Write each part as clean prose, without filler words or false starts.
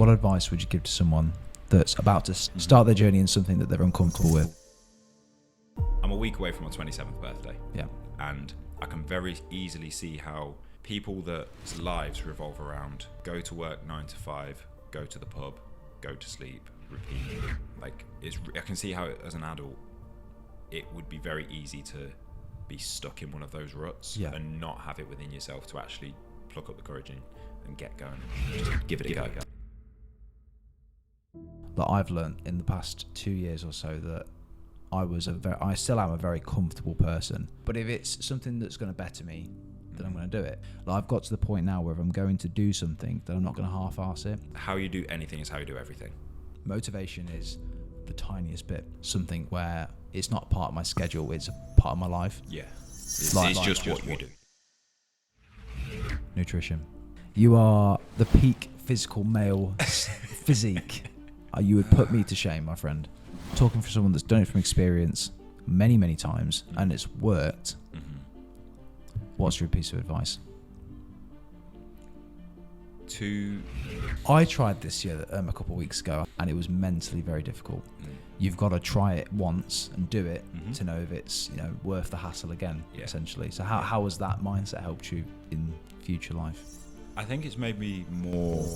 What advice would you give to someone that's about to start their journey in something that they're uncomfortable with? I'm a week away from my 27th birthday. Yeah. And I can very easily see how people that lives revolve around go to work 9 to 5, go to the pub, go to sleep, repeat. Like, I can see how as an adult, it would be very easy to be stuck in one of those ruts and not have it within yourself to actually pluck up the courage and get going. Just give it a go. That I've learned in the past 2 years or so that I still am a very comfortable person, but if it's something that's going to better me, then I'm going to do it. Like, I've got to the point now where if I'm going to do something, that I'm not going to half-arse it. How you do anything is how you do everything. Motivation is the tiniest bit, something where it's not part of my schedule, it's a part of my life. Yeah, it's just what you do. Nutrition. You are the peak physical male physique. You would put me to shame, my friend. Talking for someone that's done it from experience many, many times and it's worked. What's your piece of advice? I tried this year a couple of weeks ago and it was mentally very difficult. You've got to try it once and do it to know if it's worth the hassle again, essentially. So how has that mindset helped you in future life? I think it's made me more...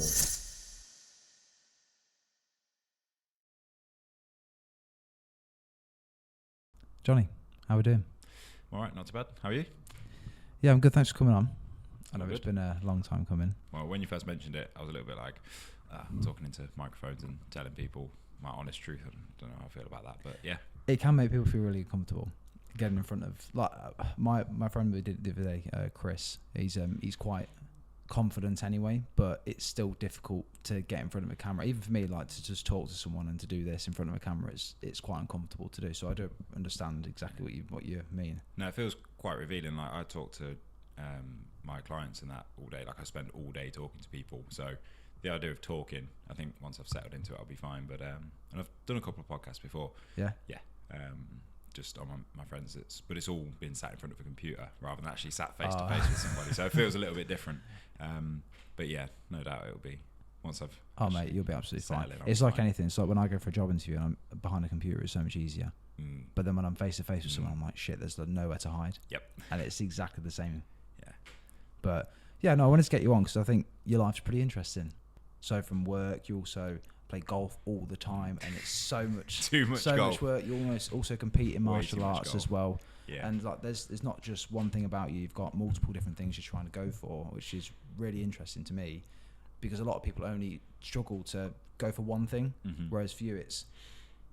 Johnny, how are we doing? All right, not too bad. How are you? Yeah, I'm good. Thanks for coming on. I know Good. it's been a long time coming. Well, when you first mentioned it, I was a little bit like talking into microphones and telling people my honest truth. I don't know how I feel about that, but yeah. It can make people feel really comfortable getting in front of, like, my friend we did the other day, Chris. He's quite confident anyway, but it's still difficult to get in front of a camera. Even for me, like, to just talk to someone and to do this in front of a camera, it's quite uncomfortable to do. So I do understand exactly what you mean. No, it feels quite revealing. Like, I talk to my clients and that all day. Like, I spend all day talking to people. So the idea of talking, I think once I've settled into it, I'll be fine. But and I've done a couple of podcasts before. Yeah. Just on my friends, but it's all been sat in front of a computer rather than actually sat face to face with somebody. So it feels a little bit different. But yeah, no doubt it'll be once I've. Oh mate, you'll be absolutely fine. It's like anything. It's like when I go for a job interview and I'm behind a computer, it's so much easier. But then when I'm face to face with someone, I'm like, shit, there's nowhere to hide. Yep. And it's exactly the same. Yeah. But yeah, no, I wanted to get you on because I think your life's pretty interesting. So from work, you also play golf all the time, and it's so much much work. You almost also compete in martial arts as well. Yeah. And like, there's not just one thing about you. You've got multiple different things you're trying to go for, which is really interesting to me, because a lot of people only struggle to go for one thing, whereas for you it's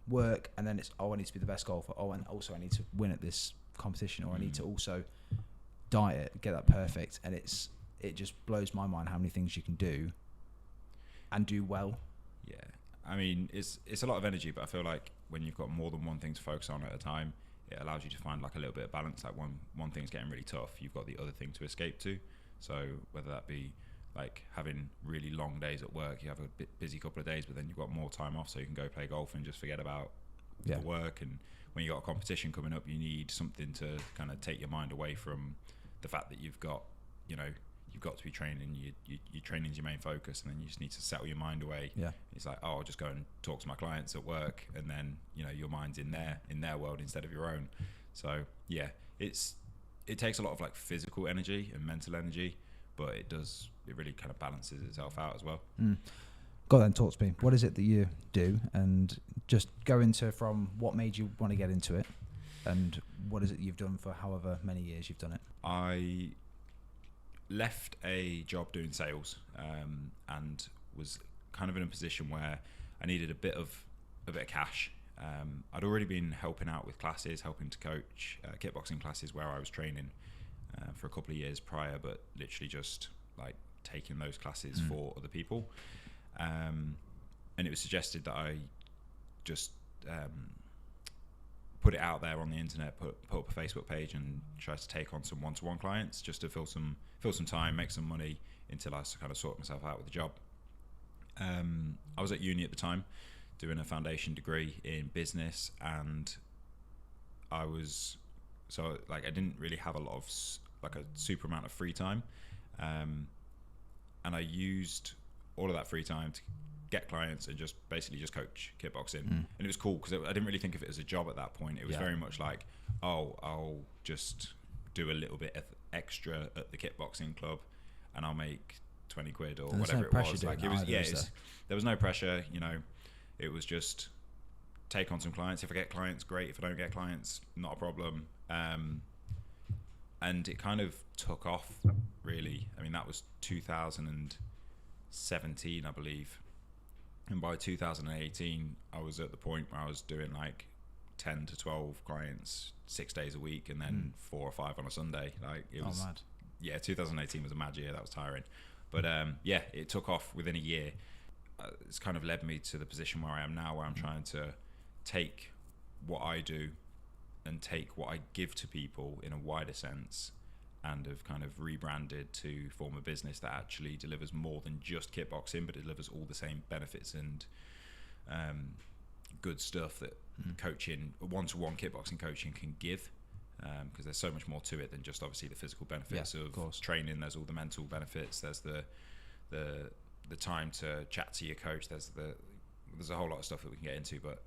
work, and then it's, I need to be the best golfer. And also I need to win at this competition, or I need to also diet, get that perfect. And it just blows my mind how many things you can do and do well. Yeah, I mean, it's a lot of energy, but I feel like when you've got more than one thing to focus on at a time, it allows you to find like a little bit of balance. Like one thing's getting really tough, you've got the other thing to escape to. So whether that be like having really long days at work, you have a bit busy couple of days, but then you've got more time off, so you can go play golf and just forget about the work. And when you've got a competition coming up, you need something to kind of take your mind away from the fact that you've got to be training. Your training's your main focus, and then you just need to settle your mind away. Yeah, it's like, I'll just go and talk to my clients at work, and then your mind's in their world instead of your own. So yeah, it takes a lot of like physical energy and mental energy, but it really kind of balances itself out as well. Go then, talk to me. What is it that you do, and just go into from what made you want to get into it, and what is it you've done for however many years you've done it? I left a job doing sales and was kind of in a position where I needed a bit of cash. I'd already been helping out with classes, helping to coach kickboxing classes where I was training for a couple of years prior, but literally just like taking those classes for other people. And it was suggested that I just put it out there on the internet, put up a Facebook page and try to take on some one-to-one clients just to fill some time, make some money until I kind of sort myself out with the job. I was at uni at the time doing a foundation degree in business, and I didn't really have a lot of like a super amount of free time, and I used all of that free time to get clients and just basically just coach kickboxing. And it was cool because I didn't really think of it as a job at that point. It was very much like, oh, I'll just do a little bit extra at the kickboxing club and I'll make 20 quid or whatever it was. Like, it was, there was no pressure, you know. It was just take on some clients. If I get clients, great. If I don't get clients, not a problem. And it kind of took off, really. I mean, that was 2017, I believe. And by 2018, I was at the point where I was doing like 10 to 12 clients 6 days a week, and then 4 or 5 on a Sunday. Like, it was mad. Yeah, 2018 was a mad year. That was tiring. But it took off within a year. It's kind of led me to the position where I am now, where I'm trying to take what I do and take what I give to people in a wider sense, and have kind of rebranded to form a business that actually delivers more than just kickboxing, but it delivers all the same benefits and good stuff that coaching, one-to-one kickboxing coaching can give, because there's so much more to it than just obviously the physical benefits of training. There's all the mental benefits. There's the time to chat to your coach. There's a whole lot of stuff that we can get into, but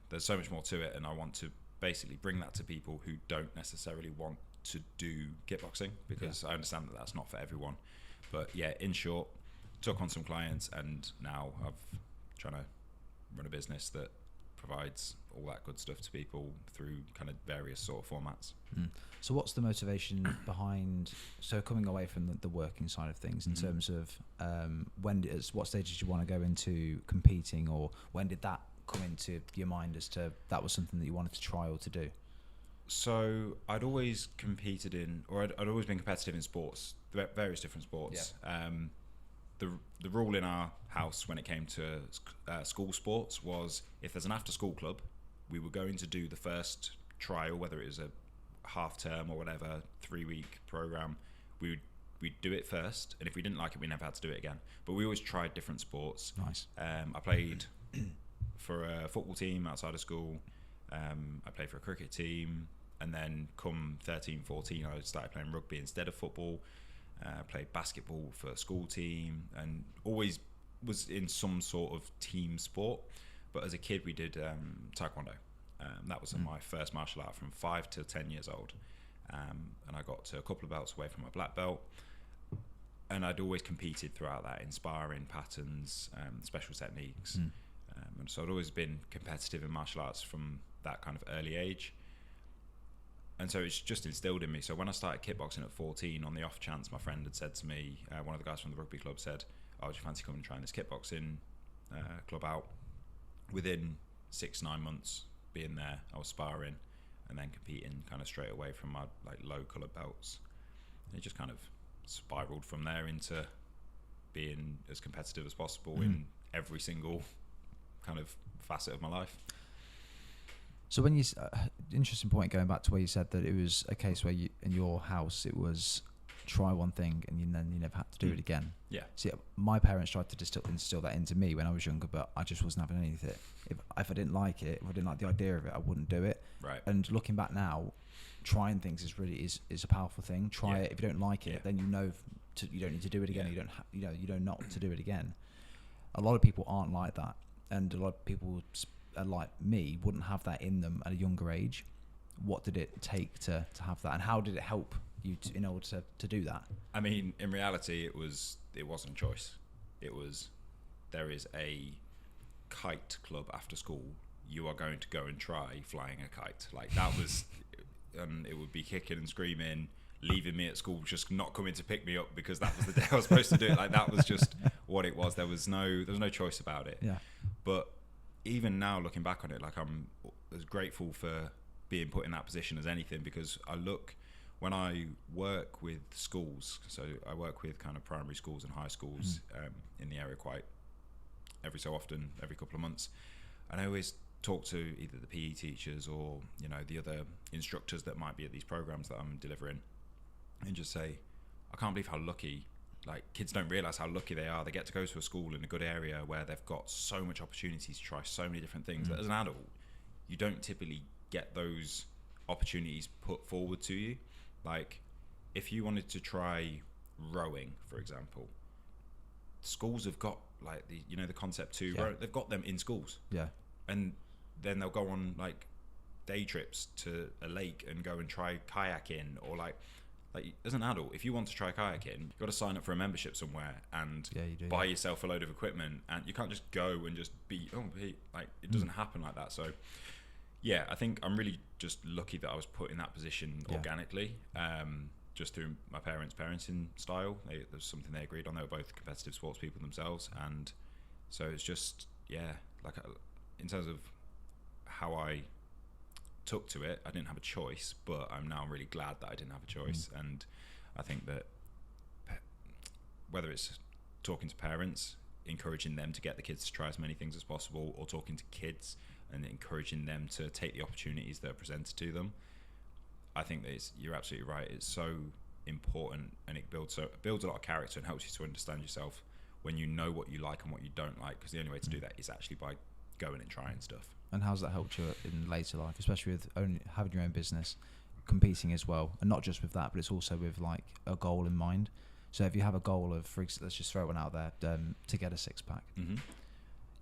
there's so much more to it, and I want to basically bring that to people who don't necessarily want to do kickboxing, because I understand that that's not for everyone. But in short, took on some clients, and now I'm trying to run a business that provides all that good stuff to people through kind of various sort of formats. So what's the motivation behind, so coming away from the working side of things, in terms of what stage did you want to go into competing, or when did that come into your mind as to that was something that you wanted to try or to do? So I'd always competed in, or I'd always been competitive in sports, various different sports. The rule in our house when it came to school sports was, if there's an after school club, we were going to do the first trial, whether it was a half term or whatever 3-week program. We'd do it first, and if we didn't like it, we never had to do it again. But we always tried different sports. Nice. I played for a football team outside of school. I played for a cricket team, and then come 13, 14, I started playing rugby instead of football. Played basketball for a school team, and always was in some sort of team sport. But as a kid, we did taekwondo. That was my first martial art from 5 to 10 years old. And I got to a couple of belts away from my black belt. And I'd always competed throughout that in sparring patterns, special techniques. And so I'd always been competitive in martial arts from that kind of early age. And so it's just instilled in me. So when I started kickboxing at 14, on the off chance my friend had said to me, one of the guys from the rugby club said, "Oh, do you fancy coming and trying this kickboxing club out?" Within 6-9 months being there, I was sparring and then competing kind of straight away from my like low coloured belts. And it just kind of spiraled from there into being as competitive as possible in every single kind of facet of my life. So when you, interesting point, going back to where you said that it was a case where you, in your house, it was try one thing and then you never had to do it again. Yeah. See, my parents tried to instill that into me when I was younger, but I just wasn't having any of it. If I didn't like it, if I didn't like the idea of it, I wouldn't do it. Right. And looking back now, trying things is a powerful thing. Try it. If you don't like it, then you know you don't need to do it again. You don't not to do it again. A lot of people aren't like that, and a lot of people like me wouldn't have that in them at a younger age. What did it take to have that, and how did it help you in order to do that? I mean, in reality, it wasn't a choice. It was, there is a kite club after school. You are going to go and try flying a kite. Like that was, and it would be kicking and screaming, leaving me at school, just not coming to pick me up because that was the day I was supposed to do it. Like that was just what it was. There was no choice about it. Yeah. But even now, looking back on it, like I'm as grateful for being put in that position as anything, because when I work with schools, so I work with kind of primary schools and high schools in the area quite every so often, every couple of months, and I always talk to either the PE teachers or the other instructors that might be at these programs that I'm delivering, and just say, I can't believe how lucky. Like, kids don't realise how lucky they are. They get to go to a school in a good area where they've got so much opportunities to try so many different things that as an adult, you don't typically get those opportunities put forward to you. Like, if you wanted to try rowing, for example, schools have got like the Concept 2, where they've got them in schools. Yeah. And then they'll go on like day trips to a lake and go and try kayaking, or like as an adult, if you want to try kayaking, you've got to sign up for a membership somewhere and buy yourself a load of equipment, and you can't just go and just it doesn't happen like that. So yeah, I think I'm really just lucky that I was put in that position organically, just through my parents' parenting style. There's something they agreed on. They were both competitive sports people themselves, and so it's just like in terms of how I took to it, I didn't have a choice, but I'm now really glad that I didn't have a choice. And I think that whether it's talking to parents, encouraging them to get the kids to try as many things as possible, or talking to kids and encouraging them to take the opportunities that are presented to them, I think that you're absolutely right. It's so important, and it builds a lot of character and helps you to understand yourself when you know what you like and what you don't like, because the only way to do that is actually by going and trying stuff. And how's that helped you in later life, especially with having your own business, competing as well, and not just with that, but it's also with like a goal in mind. So if you have a goal of, let's just throw one out there, to get a six-pack,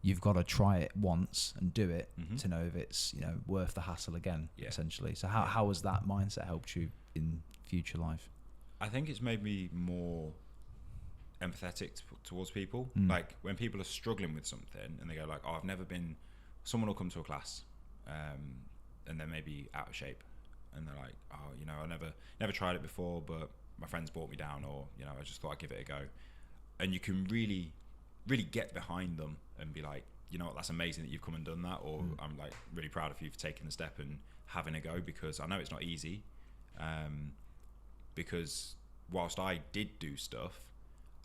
you've got to try it once and do it to know if it's worth the hassle again, essentially. So how has that mindset helped you in future life? I think it's made me more empathetic towards people. Like when people are struggling with something and they go like, oh, I've never been, someone will come to a class and they're maybe out of shape, and they're like, oh, I never tried it before, but my friends brought me down, or I just thought I'd give it a go. And you can really get behind them and be like, what, that's amazing that you've come and done that, or I'm like really proud of you for taking the step and having a go, because I know it's not easy, because whilst I did do stuff,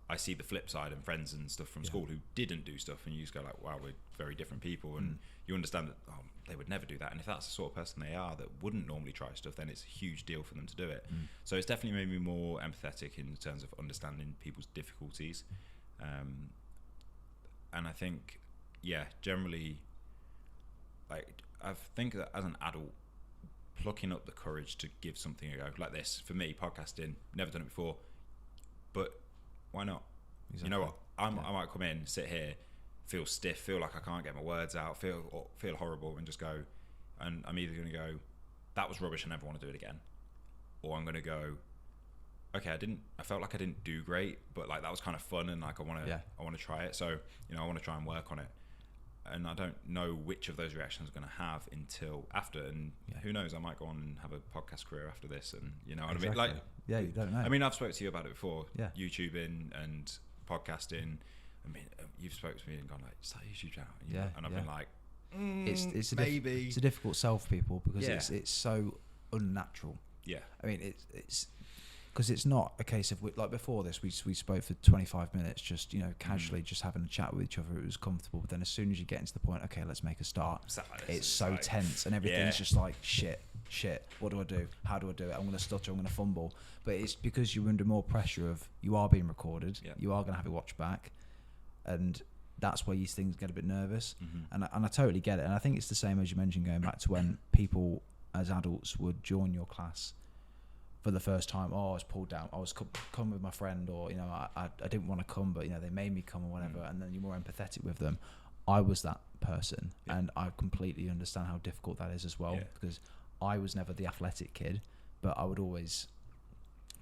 I see the flip side and friends and stuff from school who didn't do stuff, and you just go like, wow, we're very different people, and you understand that they would never do that. And if that's the sort of person they are that wouldn't normally try stuff, then it's a huge deal for them to do it. So it's definitely made me more empathetic in terms of understanding people's difficulties. And I think, generally, like, I think that as an adult, plucking up the courage to give something a go, like this, for me, podcasting, never done it before, but why not? Exactly. You know what? I might come in, sit here, feel stiff, feel like I can't get my words out, feel horrible, and just go, and I'm either going to go, that was rubbish, I never want to do it again, or I'm going to go, okay, I felt like I didn't do great, but like that was kind of fun, and like I want to try it. So I want to try and work on it, and I don't know which of those reactions I'm going to have until after, and who knows, I might go on and have a podcast career after this, and what I mean, like, you don't know. I mean, I've spoken to you about it before, YouTubing and podcasting. I mean, you've spoken to me and gone like, start a YouTube channel, and I've been like, it's maybe it's a difficult sell for people, because it's so unnatural. I mean, it's because it's not a case of, like before this, we spoke for 25 minutes, just casually, just having a chat with each other. It was comfortable, but then as soon as you get into the point, okay, let's make a start, it's so like, tense, and everything's just like shit. What do I do? How do I do it? I'm going to stutter. I'm going to fumble. But it's because you're under more pressure of, you are being recorded. You are going to have it watched back, and that's where these things get a bit nervous. And I totally get it. And I think it's the same as you mentioned, going back to when people as adults would join your class for the first time. I was pulled down. I was come with my friend, or I didn't want to come, but they made me come or whatever. And then you're more empathetic with them. I was that person, and I completely understand how difficult that is as well, because I was never the athletic kid, but I would always,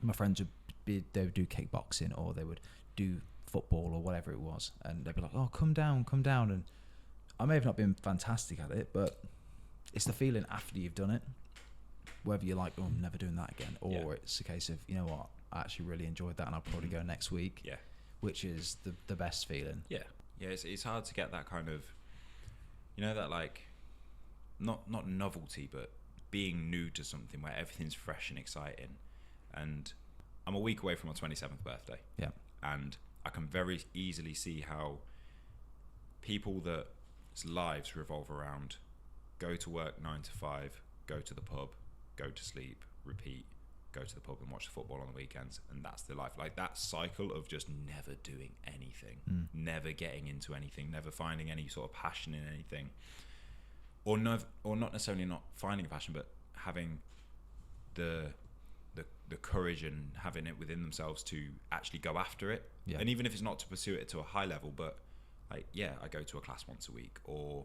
my friends they would do kickboxing, or they would do football or whatever it was, and they'd be like, oh, come down, and I may have not been fantastic at it, but it's the feeling after you've done it, whether you're like, oh, I'm never doing that again, or it's a case of, you know what, I actually really enjoyed that, and I'll probably go next week, which is the best feeling. It's hard to get that kind of, that like, not novelty, but being new to something where everything's fresh and exciting. And I'm a week away from my 27th birthday, and I can very easily see how people that lives revolve around go to work 9 to 5, go to the pub, go to sleep, repeat, go to the pub and watch the football on the weekends, and that's their life. Like that cycle of just never doing anything, never getting into anything, never finding any sort of passion in anything, or not necessarily not finding a passion, but having the courage and having it within themselves to actually go after it. And even if it's not to pursue it to a high level, but like, yeah, I go to a class once a week, or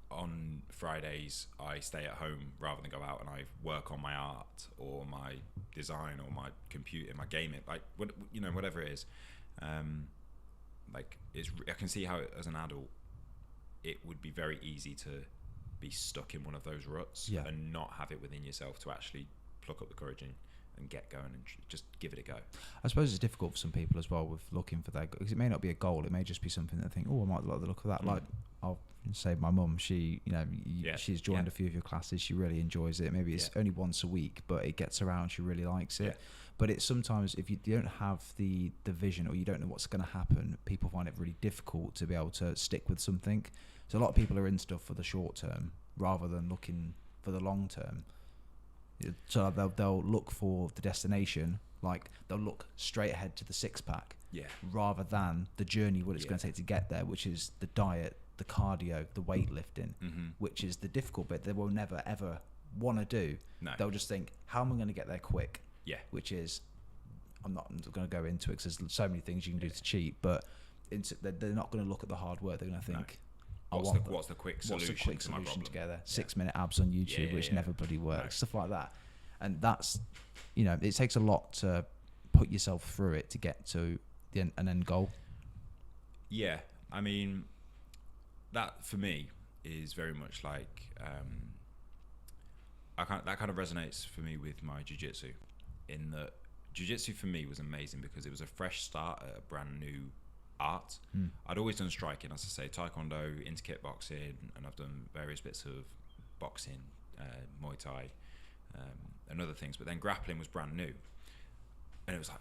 on Fridays I stay at home rather than go out and I work on my art or my design or my computer, my gaming, like whatever it is. Like I can see how as an adult it would be very easy to be stuck in one of those ruts and not have it within yourself to actually pluck up the courage and get going and just give it a go. I suppose it's difficult for some people as well with looking for that, because it may not be a goal, it may just be something that think, oh, I might like the look of that. Like I'll say my mum, she she's joined a few of your classes, she really enjoys it. Maybe it's only once a week, but it gets around, she really likes it. But it's sometimes, if you don't have the vision or you don't know what's going to happen, people find it really difficult to be able to stick with something. So a lot of people are in stuff for the short term rather than looking for the long term. So they'll look for the destination, like they'll look straight ahead to the six pack, rather than the journey, what it's going to take to get there, which is the diet, the cardio, the weightlifting, which is the difficult bit they will never ever want to do. No. They'll just think, how am I going to get there quick? Yeah. Which is, I'm not going to go into it because there's so many things you can do to cheat, but they're not going to look at the hard work. They're going to think, what's the quick solution to my problem? Together? 6 minute abs on YouTube, which never bloody works. Stuff like that. And that's, it takes a lot to put yourself through it to get to an end goal. Yeah. I mean, that for me is very much like, that kind of resonates for me with my jiu-jitsu, in that jiu-jitsu for me was amazing because it was a fresh start at a brand new art. I'd always done striking, as I say, taekwondo, into kickboxing, and I've done various bits of boxing, Muay Thai, and other things, but then grappling was brand new, and it was like,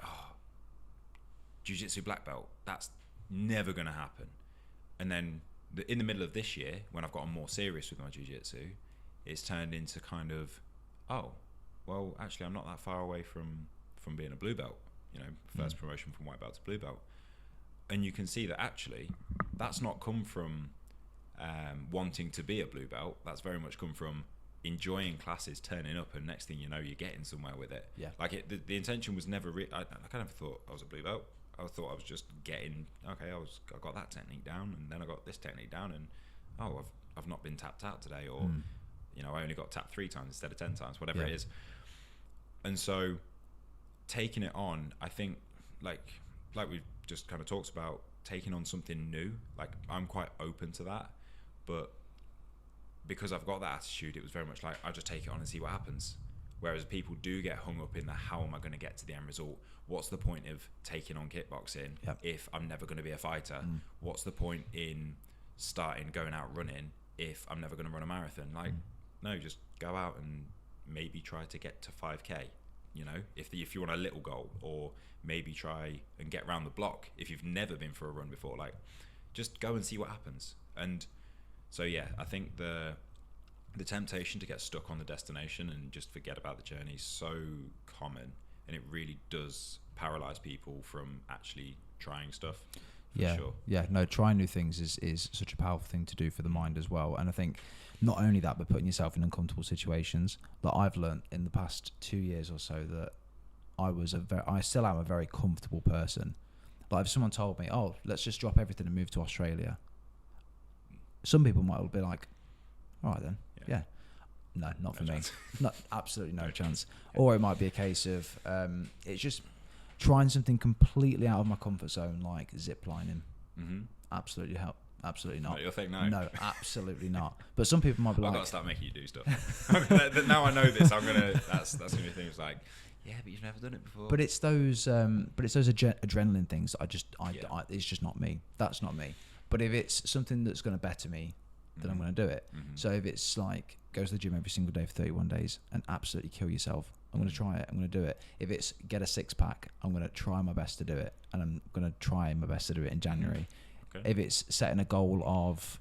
jiu-jitsu black belt, that's never going to happen. And then in the middle of this year, when I've gotten more serious with my jiu-jitsu, it's turned into kind of, well, actually I'm not that far away from being a blue belt, first promotion from white belt to blue belt. And you can see that actually that's not come from wanting to be a blue belt. That's very much come from enjoying classes, turning up, and next thing you know, you're getting somewhere with it. Yeah. Like the intention was never. I kind of thought I was a blue belt. I thought I was just getting. Okay, I got that technique down, and then I got this technique down, and I've not been tapped out today, or I only got tapped 3 times instead of 10 times, whatever it is. And so taking it on, I think, like we've just kind of talked about, taking on something new, like I'm quite open to that, but because I've got that attitude, it was very much like I just take it on and see what happens. Whereas people do get hung up in the how am I going to get to the end result? What's the point of taking on kickboxing if I'm never going to be a fighter? What's the point in going out running if I'm never going to run a marathon? Like, no, just go out and maybe try to get to 5k. If you want a little goal, or maybe try and get around the block if you've never been for a run before. Like, just go and see what happens. And so I think the temptation to get stuck on the destination and just forget about the journey is so common, and it really does paralyze people from actually trying stuff. Trying new things is such a powerful thing to do for the mind as well. And I think not only that, but putting yourself in uncomfortable situations. That I've learned in the past 2 years or so that I still am a very comfortable person. Like if someone told me, let's just drop everything and move to Australia, some people might be like, all right then, no, not for me. Not absolutely no chance. Or it might be a case of it's just trying something completely out of my comfort zone, like zip lining. Absolutely not. Not your thing, no. No, absolutely not. But some people might be like, I've got to start making you do stuff. Now I know this, that's gonna be things like, but you've never done it before. But it's those adrenaline things that it's just not me. That's not me. But if it's something that's going to better me, then I'm going to do it. So if it's like go to the gym every single day for 31 days and absolutely kill yourself, I'm going to try it. I'm going to do it. If it's get a 6-pack, I'm going to try my best to do it, and I'm going to try my best to do it in January. Okay. If it's setting a goal of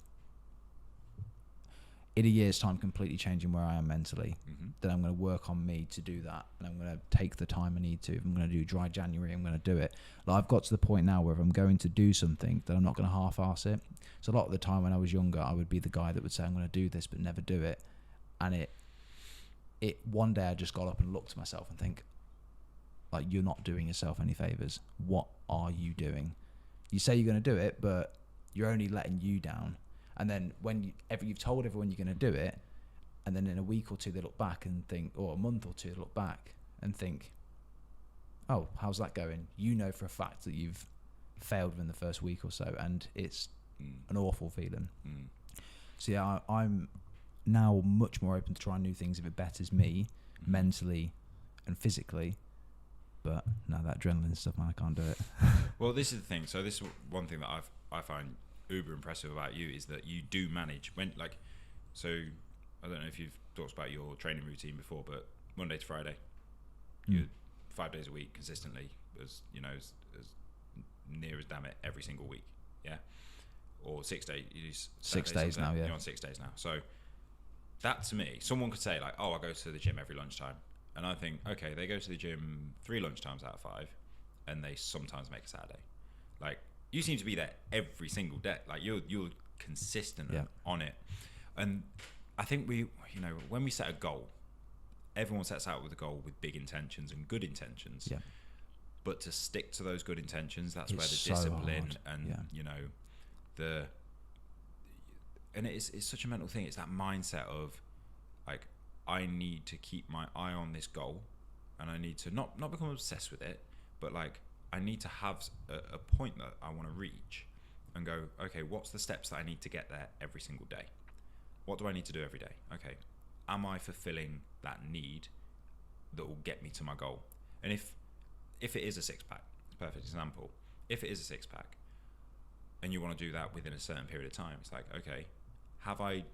in a year's time completely changing where I am mentally, then I'm going to work on me to do that, and I'm going to take the time I need to. If I'm going to do dry January, I'm going to do it. Like I've got to the point now where if I'm going to do something, that I'm not going to half-arse it. So a lot of the time when I was younger, I would be the guy that would say I'm going to do this but never do it, and it one day I just got up and looked at myself and think, like, you're not doing yourself any favors. What are you doing? you say you're going to do it, but you're only letting you down. And then you've told everyone you're going to do it, and then in a week or two they look back and think, or a month or two they look back and think, oh, how's that going? You know for a fact that you've failed within the first week or so, and it's an awful feeling. So yeah, I'm now much more open to trying new things if it betters me mentally and physically. But no, that adrenaline stuff, man, I can't do it. Well, this is the thing. So this is one thing that I find uber impressive about you, is that you do manage when, like, so I don't know if you've talked about your training routine before, but Monday to Friday, you're 5 days a week consistently, as near as damn it every single week, yeah, or 6 days. 6 days now, yeah. You're on 6 days now. So that, to me, someone could say like, oh, I go to the gym every lunchtime, and I think, okay, they go to the gym 3 lunchtimes out of 5, and they sometimes make a Saturday. Like, you seem to be there every single day. Like, you're consistent on it, and I think when we set a goal, everyone sets out with a goal with big intentions and good intentions. Yeah. But to stick to those good intentions, that's where the discipline and and it's such a mental thing. It's that mindset of like, I need to keep my eye on this goal, and I need to not become obsessed with it, but like, I need to have a point that I want to reach and go, okay, what's the steps that I need to get there every single day? What do I need to do every day? Okay, am I fulfilling that need that will get me to my goal? And if it is a 6-pack, perfect example. If it is a 6-pack, and you want to do that within a certain period of time, it's like, okay, have I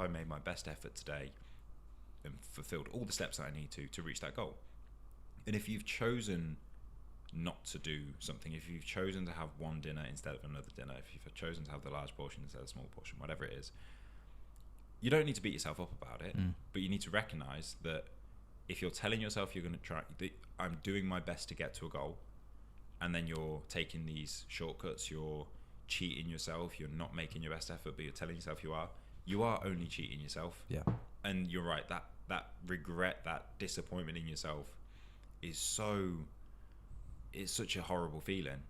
made my best effort today and fulfilled all the steps that I need to reach that goal? And if you've chosen not to do something, if you've chosen to have one dinner instead of another dinner, if you've chosen to have the large portion instead of the small portion, whatever it is, you don't need to beat yourself up about it, but you need to recognize that if you're telling yourself you're going to try, I'm doing my best to get to a goal, and then you're taking these shortcuts, you're cheating yourself, you're not making your best effort, but you're telling yourself you are only cheating yourself. Yeah. And you're right, that regret, that disappointment in yourself is it's such a horrible feeling.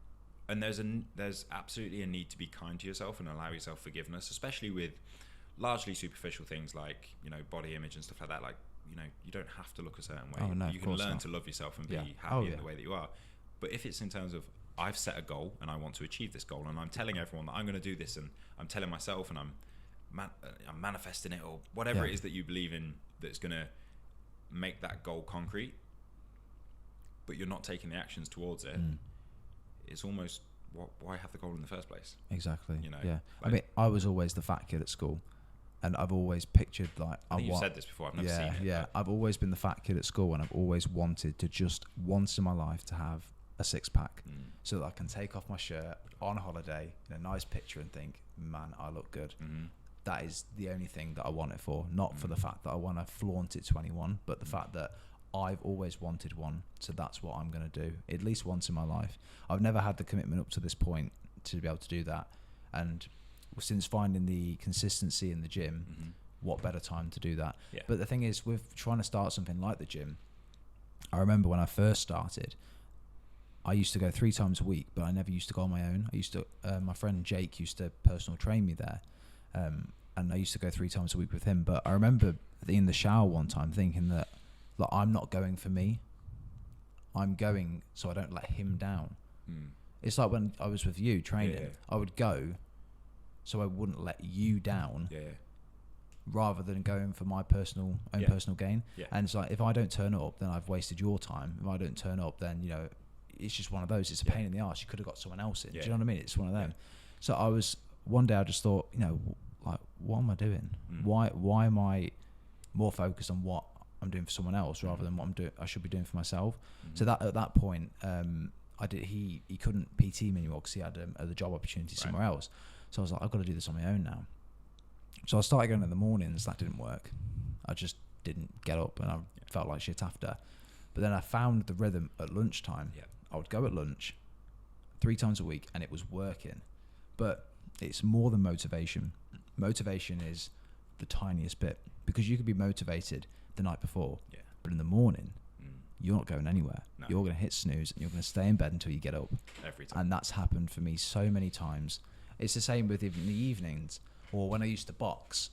And there's absolutely a need to be kind to yourself and allow yourself forgiveness, especially with largely superficial things like, body image and stuff like that. Like, you don't have to look a certain way. Oh, no, you can learn to love yourself and be happy in the way that you are. But if it's in terms of, I've set a goal and I want to achieve this goal, and I'm telling everyone that I'm going to do this, and I'm telling myself, and I'm manifesting it, or whatever it is that you believe in that's going to make that goal concrete, but you're not taking the actions towards it, it's almost, why have the goal in the first place? Exactly. Like, I mean, I was always the fat kid at school, and I've always pictured like, I think you've said this before, I've never seen it. Yeah, I've always been the fat kid at school, and I've always wanted to just once in my life to have a 6-pack, so that I can take off my shirt on holiday in a nice picture and think, man, I look good. That is the only thing that I want it for, not for the fact that I want to flaunt it to anyone, but the fact that I've always wanted one, so that's what I'm going to do at least once in my life. I've never had the commitment up to this point to be able to do that, and since finding the consistency in the gym, what better time to do that? But the thing is, with trying to start something like the gym, I remember when I first started, I used to go 3 times a week, but I never used to go on my own. I used to, my friend Jake used to personal train me there, and I used to go 3 times a week with him. But I remember in the shower one time thinking that, like, I'm not going for me. I'm going so I don't let him down. It's like when I was with you training, I would go so I wouldn't let you down, rather than going for my personal gain. And it's like, if I don't turn up, then I've wasted your time. If I don't turn up, then it's just one of those. It's a pain in the arse. You could have got someone else in. Do you know what I mean? It's one of them. So one day I just thought, like, what am I doing? Why am I more focused on what I'm doing for someone else rather than what I should be doing for myself? So that at that point, he couldn't PT me anymore because he had the job opportunity somewhere else. So I was like, I've got to do this on my own now. So I started going in the mornings. That didn't work. I just didn't get up, and I felt like shit after. But then I found the rhythm at lunchtime. I would go at lunch 3 times a week, and it was working. But it's more than motivation. Motivation is the tiniest bit, because you could be motivated the night before, but in the morning, you're not going anywhere. No. You're going to hit snooze and you're going to stay in bed until you get up. Every time. And that's happened for me so many times. It's the same with even the evenings, or when I used to box.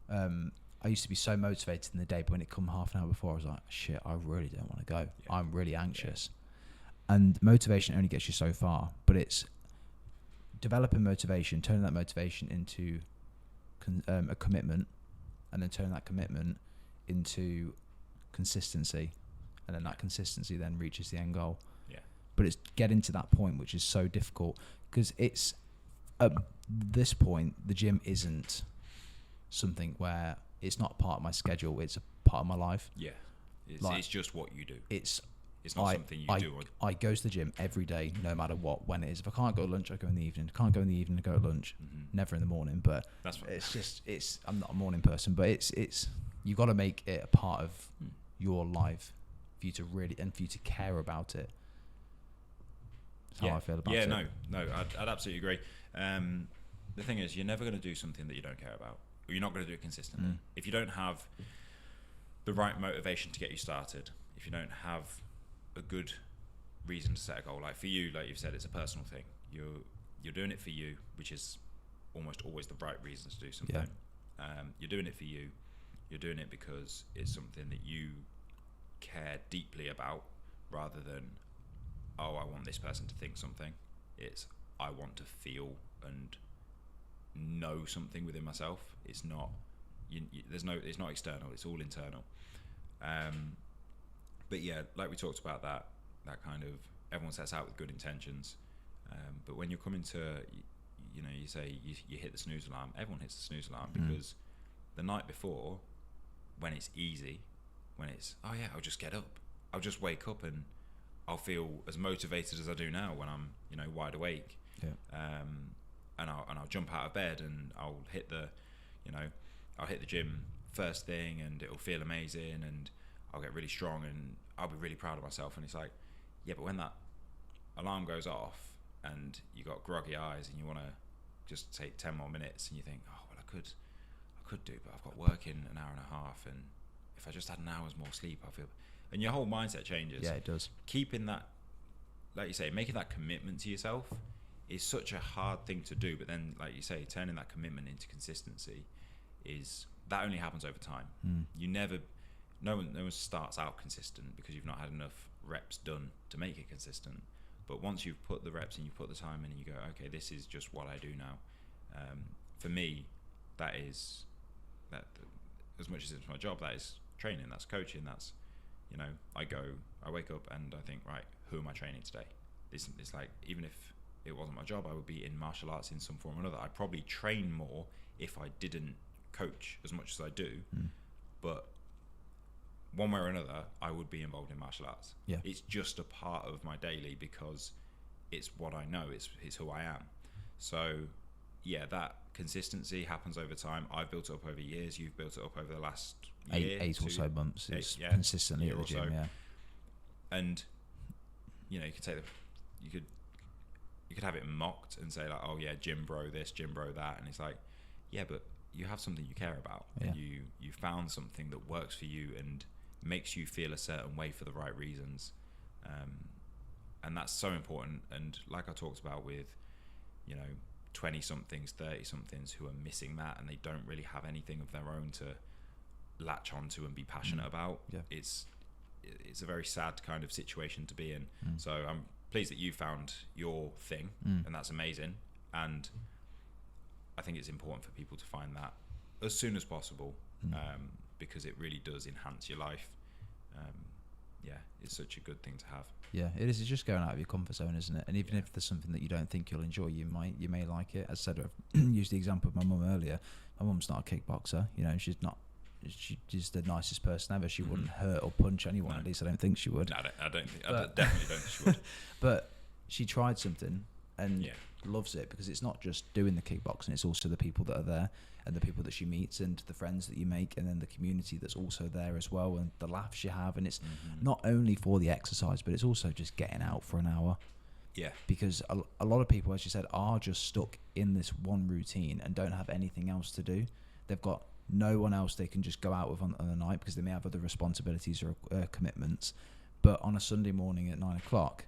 I used to be so motivated in the day, but when it come half an hour before, I was like, shit, I really don't want to go. Yeah. I'm really anxious. Yeah. And motivation only gets you so far, but it's developing motivation, turning that motivation into a commitment, and then turning that commitment into consistency, and then that consistency then reaches the end goal. Yeah. But it's getting to that point which is so difficult, because it's at this point the gym isn't something where it's not part of my schedule, it's a part of my life. Yeah. It's just what you do. It's not something you do. I go to the gym every day, no matter what, when it is. If I can't go to lunch, I go in the evening. Can't go in the evening, I go to lunch. Never in the morning, but that's fine. I'm not a morning person, but it's you've got to make it a part of your life for you to really, and for you to care about it. That's how I feel about it. Yeah, no, I'd absolutely agree. The thing is, you're never going to do something that you don't care about. Or you're not going to do it consistently. If you don't have the right motivation to get you started, if you don't have a good reason to set a goal, like for you, like you've said, it's a personal thing. You're doing it for you, which is almost always the right reason to do something. Yeah. You're doing it for you. You're doing it because it's something that you care deeply about, rather than, oh, I want this person to think something. It's, I want to feel and know something within myself. It's not it's not external, it's all internal. But yeah, like we talked about, that kind of, everyone sets out with good intentions, but when you're coming to, you say you hit the snooze alarm, everyone hits the snooze alarm, because the night before, when it's easy, when it's, oh yeah, I'll just get up, I'll just wake up and I'll feel as motivated as I do now when I'm wide awake. Yeah. And I'll jump out of bed and I'll hit the gym first thing, and it'll feel amazing, and I'll get really strong and I'll be really proud of myself. And it's like, yeah, but when that alarm goes off and you got groggy eyes and you want to just take 10 more minutes, and you think, oh well, I could do, but I've got work in an hour and a half, and if I just had an hour's more sleep, I feel, and your whole mindset changes. Yeah, it does. Keeping that, like you say, making that commitment to yourself is such a hard thing to do, but then, like you say, turning that commitment into consistency that only happens over time. No one starts out consistent because you've not had enough reps done to make it consistent. But once you've put the reps in, you put the time in, and you go, okay, this is just what I do now. For me, that is that, as much as it's my job, that is training, that's coaching, that's, I wake up and I think, right, who am I training today? It's like, even if it wasn't my job, I would be in martial arts in some form or another. I'd probably train more if I didn't coach as much as I do, but one way or another, I would be involved in martial arts. Yeah. It's just a part of my daily, because it's what I know, it's who I am. So yeah, that consistency happens over time. I've built it up over years. You've built it up over the last year, eight or so months. It's consistently at the gym, yeah. And you could have it mocked and say like, oh yeah, gym bro this, gym bro that, and it's like, yeah, but you have something you care about, and you found something that works for you and makes you feel a certain way for the right reasons, and that's so important. And like I talked about with 20 somethings, 30 somethings who are missing that, and they don't really have anything of their own to latch onto and be passionate about. It's a very sad kind of situation to be in. So I'm pleased that you found your thing, and that's amazing. And I think it's important for people to find that as soon as possible, because it really does enhance your life. It's such a good thing to have. Yeah, it is. It's just going out of your comfort zone, isn't it? And even if there's something that you don't think you'll enjoy, you may like it. As I said, I've used the example of my mum earlier. My mum's not a kickboxer. She's the nicest person ever. She wouldn't hurt or punch anyone. No. At least I don't think she would. No, I definitely don't think she would. But she tried something and loves it, because it's not just doing the kickboxing, it's also the people that are there, and the people that she meets, and the friends that you make, and then the community that's also there as well, and the laughs you have. And it's not only for the exercise, but it's also just getting out for an hour. Yeah. Because a lot of people, as you said, are just stuck in this one routine and don't have anything else to do. They've got no one else they can just go out with on the night, because they may have other responsibilities or commitments. But on a Sunday morning at 9 o'clock,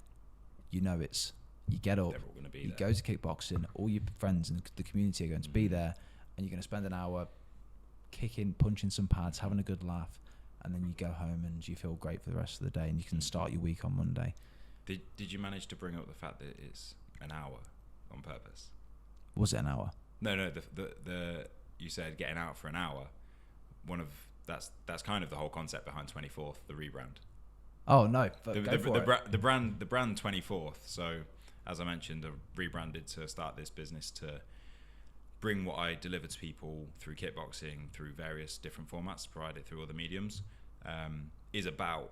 you know you get up, They're all going to be you there. go to kickboxing, all your friends and the community are going to be there, and you're going to spend an hour kicking, punching some pads, having a good laugh, and then you go home and you feel great for the rest of the day, and you can start your week on Monday. Did you manage to bring up the fact that it's an hour on purpose? Was it an hour? No. The you said getting out for an hour. That's kind of the whole concept behind 24th, the rebrand. Oh no, but go for it. The brand 24th. So as I mentioned, I rebranded to start this business to bring what I deliver to people through kickboxing, through various different formats, provided through other mediums, is about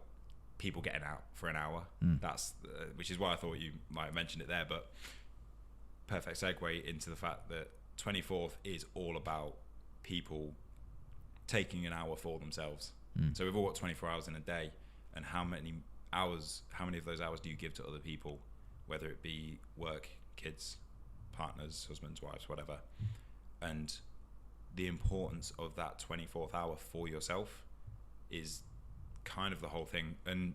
people getting out for an hour. That's which is why I thought you might have mentioned it there, but perfect segue into the fact that 24th is all about people taking an hour for themselves. So we've all got 24 hours in a day, and how many of those hours do you give to other people, whether it be work, kids, partners, husbands, wives, whatever. And the importance of that 24th hour for yourself is kind of the whole thing. And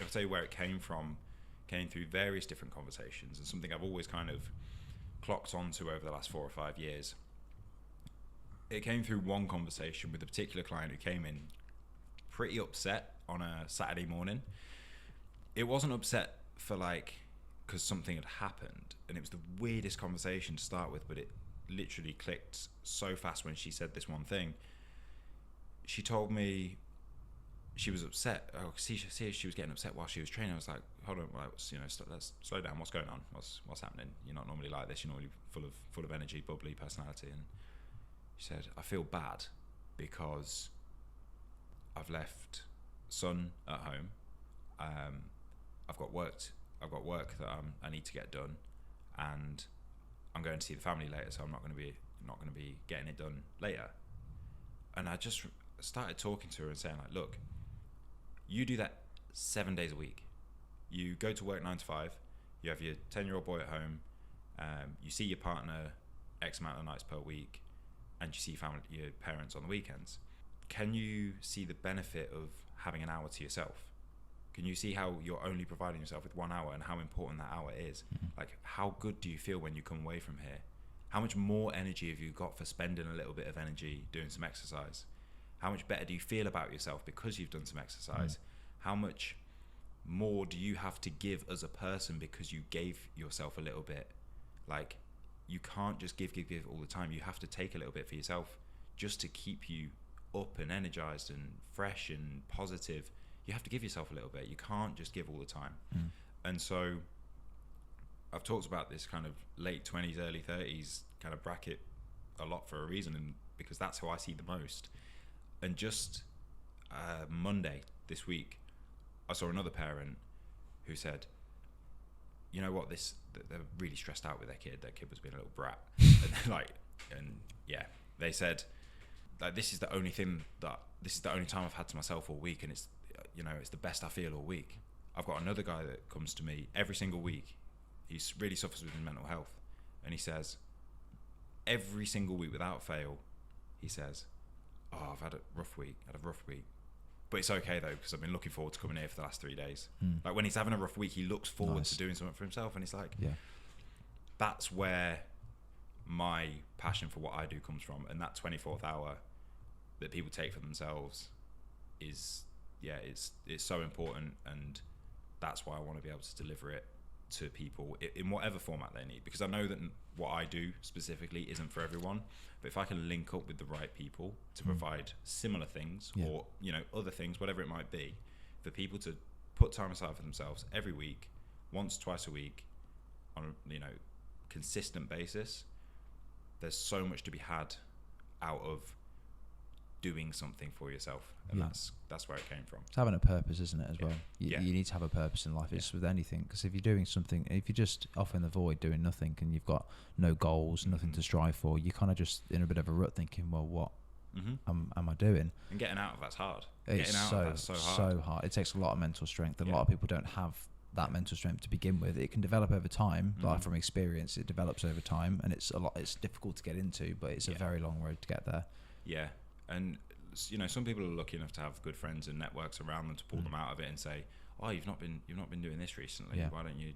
I'll tell you where it came from. Came through various different conversations, and something I've always kind of clocked onto over the last 4 or 5 years. It came through one conversation with a particular client who came in pretty upset on a Saturday morning. It wasn't upset for because something had happened, and it was the weirdest conversation to start with, but it literally clicked so fast when she said this one thing. She told me she was upset. She was getting upset while she was training. I was like, hold on, let's slow down. What's going on? What's happening? You're not normally like this. You're normally full of energy, bubbly personality. And she said, I feel bad because I've left son at home. I've got work that I need to get done, and I'm going to see the family later, so I'm not going to be getting it done later. And I just started talking to her and saying, look, you do that 7 days a week. You go to work 9 to 5. You have your 10-year-old boy at home. You see your partner X amount of nights per week, and you see your parents on the weekends. Can you see the benefit of having an hour to yourself? Can you see how you're only providing yourself with 1 hour and how important that hour is? How good do you feel when you come away from here? How much more energy have you got for spending a little bit of energy doing some exercise? How much better do you feel about yourself because you've done some exercise? How much more do you have to give as a person because you gave yourself a little bit? You can't just give all the time. You have to take a little bit for yourself just to keep you up and energized and fresh and positive. You have to give yourself a little bit. You can't just give all the time. And so I've talked about this kind of late 20s, early 30s kind of bracket a lot for a reason, and because that's who I see the most. And just Monday this week, I saw another parent who said, you know what, they're really stressed out with their kid. Their kid was being a little brat. They said, this is the only time I've had to myself all week, and it's the best I feel all week. I've got another guy that comes to me every single week. He really suffers with his mental health, and he says every single week without fail, he says, I've had a rough week, but it's okay though, because I've been looking forward to coming here for the last 3 days. When he's having a rough week, he looks forward to doing something for himself, and it's that's where my passion for what I do comes from. And that 24th hour that people take for themselves is it's so important, and that's why I want to be able to deliver it to people in whatever format they need, because I know that what I do specifically isn't for everyone, but if I can link up with the right people to provide similar things or other things, whatever it might be, for people to put time aside for themselves every week, once, twice a week, on a consistent basis, there's so much to be had out of doing something for yourself, and that's where it came from. It's having a purpose, isn't it, as well? You need to have a purpose in life. It's with anything, because if you're doing something, if you're just off in the void doing nothing, and you've got no goals, nothing to strive for, you're kind of just in a bit of a rut thinking, well, what am I doing? And getting out of that's hard. It's so hard. It takes a lot of mental strength, and a lot of people don't have that mental strength to begin with. It can develop over time, but from experience, it develops over time, and it's difficult to get into, but it's a very long road to get there. And some people are lucky enough to have good friends and networks around them to pull them out of it and say, oh, you've not been doing this recently. Why don't you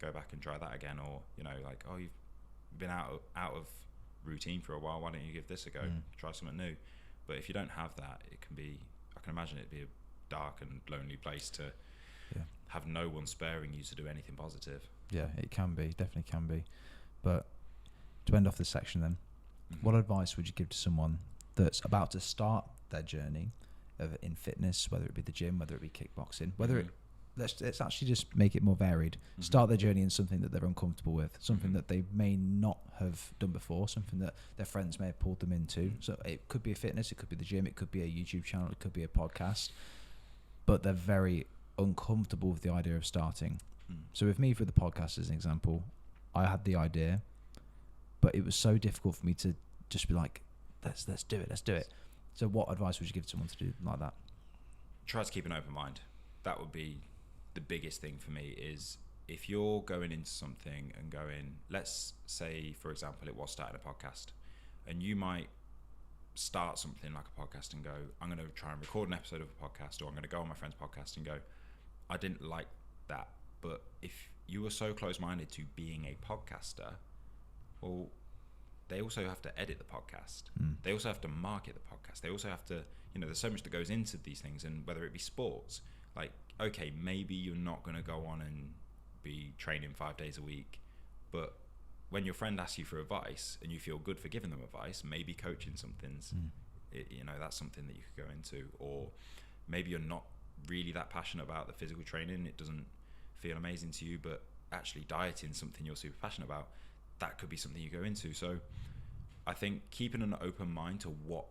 go back and try that again? Or, you know, like, oh, you've been out of routine for a while. Why don't you give this a go? Try something new. But if you don't have that, it can be, I can imagine it'd be a dark and lonely place to have no one sparing you to do anything positive. Yeah, it can be, definitely can be. But to end off this section then, what advice would you give to someone that's about to start their journey in fitness, whether it be the gym, whether it be kickboxing, whether let's actually just make it more varied. Start their journey in something that they're uncomfortable with, something that they may not have done before, something that their friends may have pulled them into. So it could be a fitness, it could be the gym, it could be a YouTube channel, it could be a podcast, but they're very uncomfortable with the idea of starting. So with me, for the podcast as an example, I had the idea, but it was so difficult for me to just be like, let's do it. So what advice would you give to someone to do like that? Try to keep an open mind. That would be the biggest thing for me. Is if you're going into something and going, let's say, for example, it was starting a podcast, and you might start something like a podcast and go, I'm going to try and record an episode of a podcast, or I'm going to go on my friend's podcast and go, I didn't like that. But if you were so close-minded to being a podcaster, well, they also have to edit the podcast. They also have to market the podcast. They also have to, you know, there's so much that goes into these things. And whether it be sports, like, okay, maybe you're not going to go on and be training 5 days a week, but when your friend asks you for advice and you feel good for giving them advice, maybe coaching something's, you know, that's something that you could go into. Or maybe you're not really that passionate about the physical training. It doesn't feel amazing to you, but actually dieting something you're super passionate about, that could be something you go into. So I think keeping an open mind to what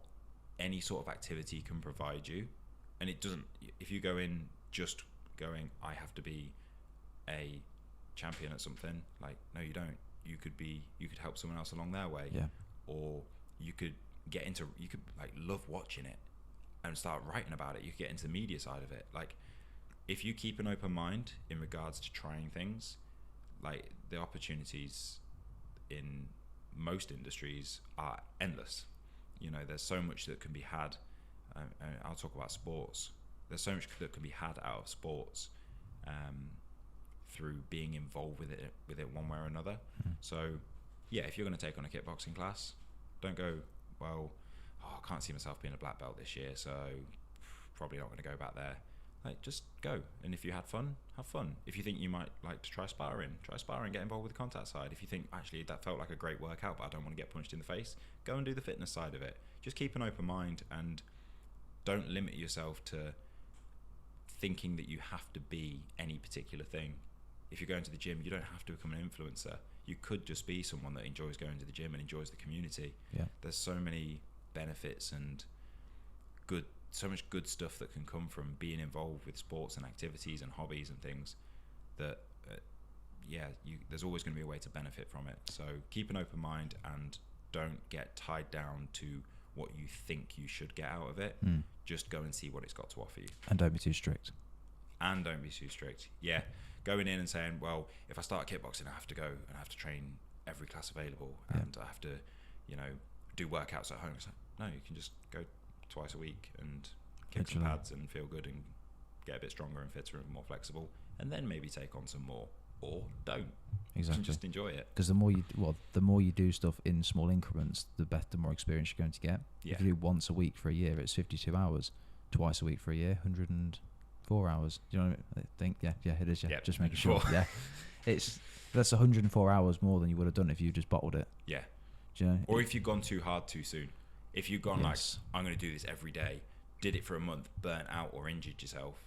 any sort of activity can provide you, and it doesn't, if you go in just going, I have to be a champion at something, like, no, you don't. You could help someone else along their way, or you could like love watching it and start writing about it. You could get into the media side of it. Like, if you keep an open mind in regards to trying things, like, the opportunities in most industries are endless. You know, there's so much that can be had. I'll talk about sports. There's so much that can be had out of sports through being involved with it one way or another. So yeah, if you're going to take on a kickboxing class, don't go, well, I can't see myself being a black belt this year, so probably not going to go back there. Like, just go. And if you had fun, have fun. If you think you might like to try sparring, get involved with the contact side. If you think, actually, that felt like a great workout, but I don't want to get punched in the face, go and do the fitness side of it. Just keep an open mind and don't limit yourself to thinking that you have to be any particular thing. If you're going to the gym, you don't have to become an influencer. You could just be someone that enjoys going to the gym and enjoys the community. There's so many benefits and so much good stuff that can come from being involved with sports and activities and hobbies and things that there's always going to be a way to benefit from it. So keep an open mind and don't get tied down to what you think you should get out of it. Just go and see what it's got to offer you, and don't be too strict. Going in and saying, well, if I start kickboxing, I have to go and I have to train every class available, and I have to, you know, do workouts at home. It's like, no, you can just go twice a week and kick some pads and feel good and get a bit stronger and fitter and more flexible, and then maybe take on some more, or don't. Exactly. Just enjoy it. Because the more you do stuff in small increments, the more experience you're going to get. If you do once a week for a year, it's 52 hours. Twice a week for a year, 104 hours. Do you know what I think? Yeah, it is. Yeah, just making sure. Yeah, that's 104 hours more than you would have done if you just bottled it. Yeah. Do you know? Or if you've gone too hard too soon. If you've gone like, I'm going to do this every day, did it for a month, burnt out or injured yourself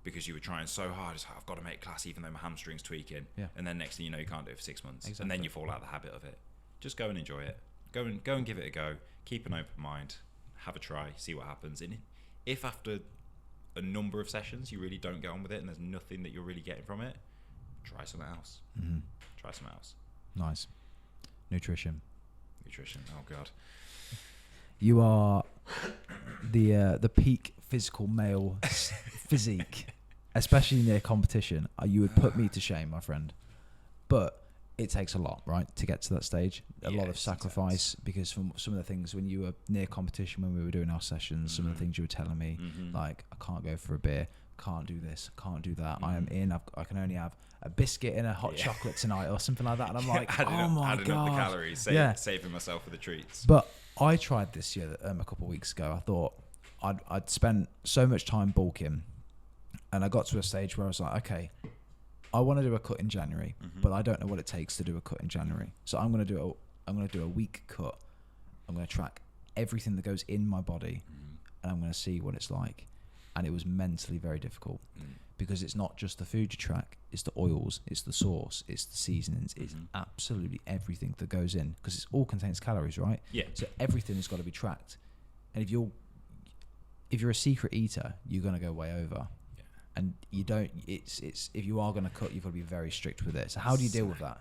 because you were trying so hard, it's like, I've got to make class even though my hamstring's tweaking, and then next thing you know, you can't do it for 6 months, and then you fall out of the habit of it. Just go and enjoy it. Go and give it a go. Keep an open mind. Have a try. See what happens. And if after a number of sessions you really don't get on with it and there's nothing that you're really getting from it, try something else. Try something else. Nice. Nutrition. Oh God. You are the peak physical male physique, especially near competition. You would put me to shame, my friend. But it takes a lot, right, to get to that stage. A lot of sacrifice, because from some of the things when you were near competition, when we were doing our sessions, some of the things you were telling me, like, I can't go for a beer. can't do this, can't do that. I am in. I can only have a biscuit and a hot chocolate tonight or something like that. And I'm like, adding my up God. the calories, saving myself for the treats. But I tried this year a couple of weeks ago. I thought I'd spent so much time bulking, and I got to a stage where I was like, okay, I want to do a cut in January, but I don't know what it takes to do a cut in January. So I'm going to do a week cut. I'm going to track everything that goes in my body, and I'm going to see what it's like. And it was mentally very difficult because it's not just the food you track, it's the oils, it's the sauce, it's the seasonings, it's absolutely everything that goes in, because it all contains calories, right? Yeah. So everything has got to be tracked. And if you're a secret eater, you're going to go way over. Yeah. And you don't, it's if you are going to cut, you've got to be very strict with it. So how do you deal with that?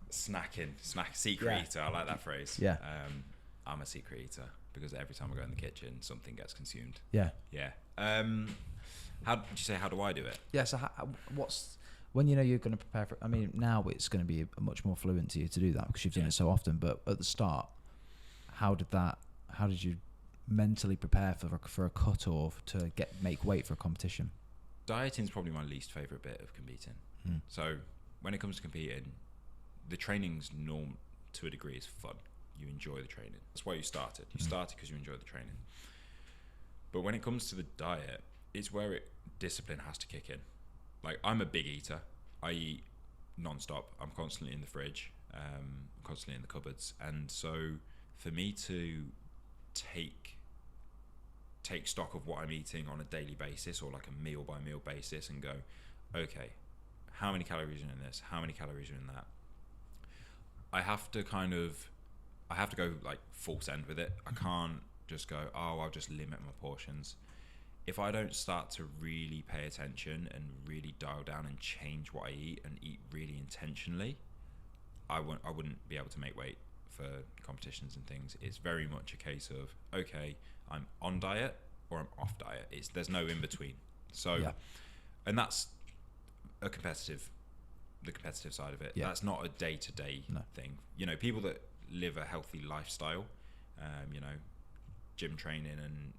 Secret eater. I like that phrase. Yeah. I'm a secret eater because every time I go in the kitchen, something gets consumed. Yeah. Yeah. How did you say? How do I do it? Yeah. So when you know you're going to prepare for? I mean, now it's going to be much more fluent to you to do that because you've done it so often. But at the start, how did you mentally prepare for a cut or to make weight for a competition? Dieting is probably my least favorite bit of competing. So when it comes to competing, the training's to a degree is fun. You enjoy the training. That's why you started. You started because you enjoy the training. But when it comes to the diet, it's where discipline has to kick in. Like, I'm a big eater. I eat non-stop. I'm constantly in the fridge, constantly in the cupboards. And so for me to take stock of what I'm eating on a daily basis or like a meal by meal basis and go, okay, how many calories are in this? How many calories are in that? I have to go like full send with it. I can't just go, I'll just limit my portions. If I don't start to really pay attention and really dial down and change what I eat and eat really intentionally, I wouldn't be able to make weight for competitions and things. It's very much a case of, okay, I'm on diet or I'm off diet. There's no in between. So, and that's the competitive side of it. Yeah. That's not a day-to-day thing. You know, people that live a healthy lifestyle, gym training and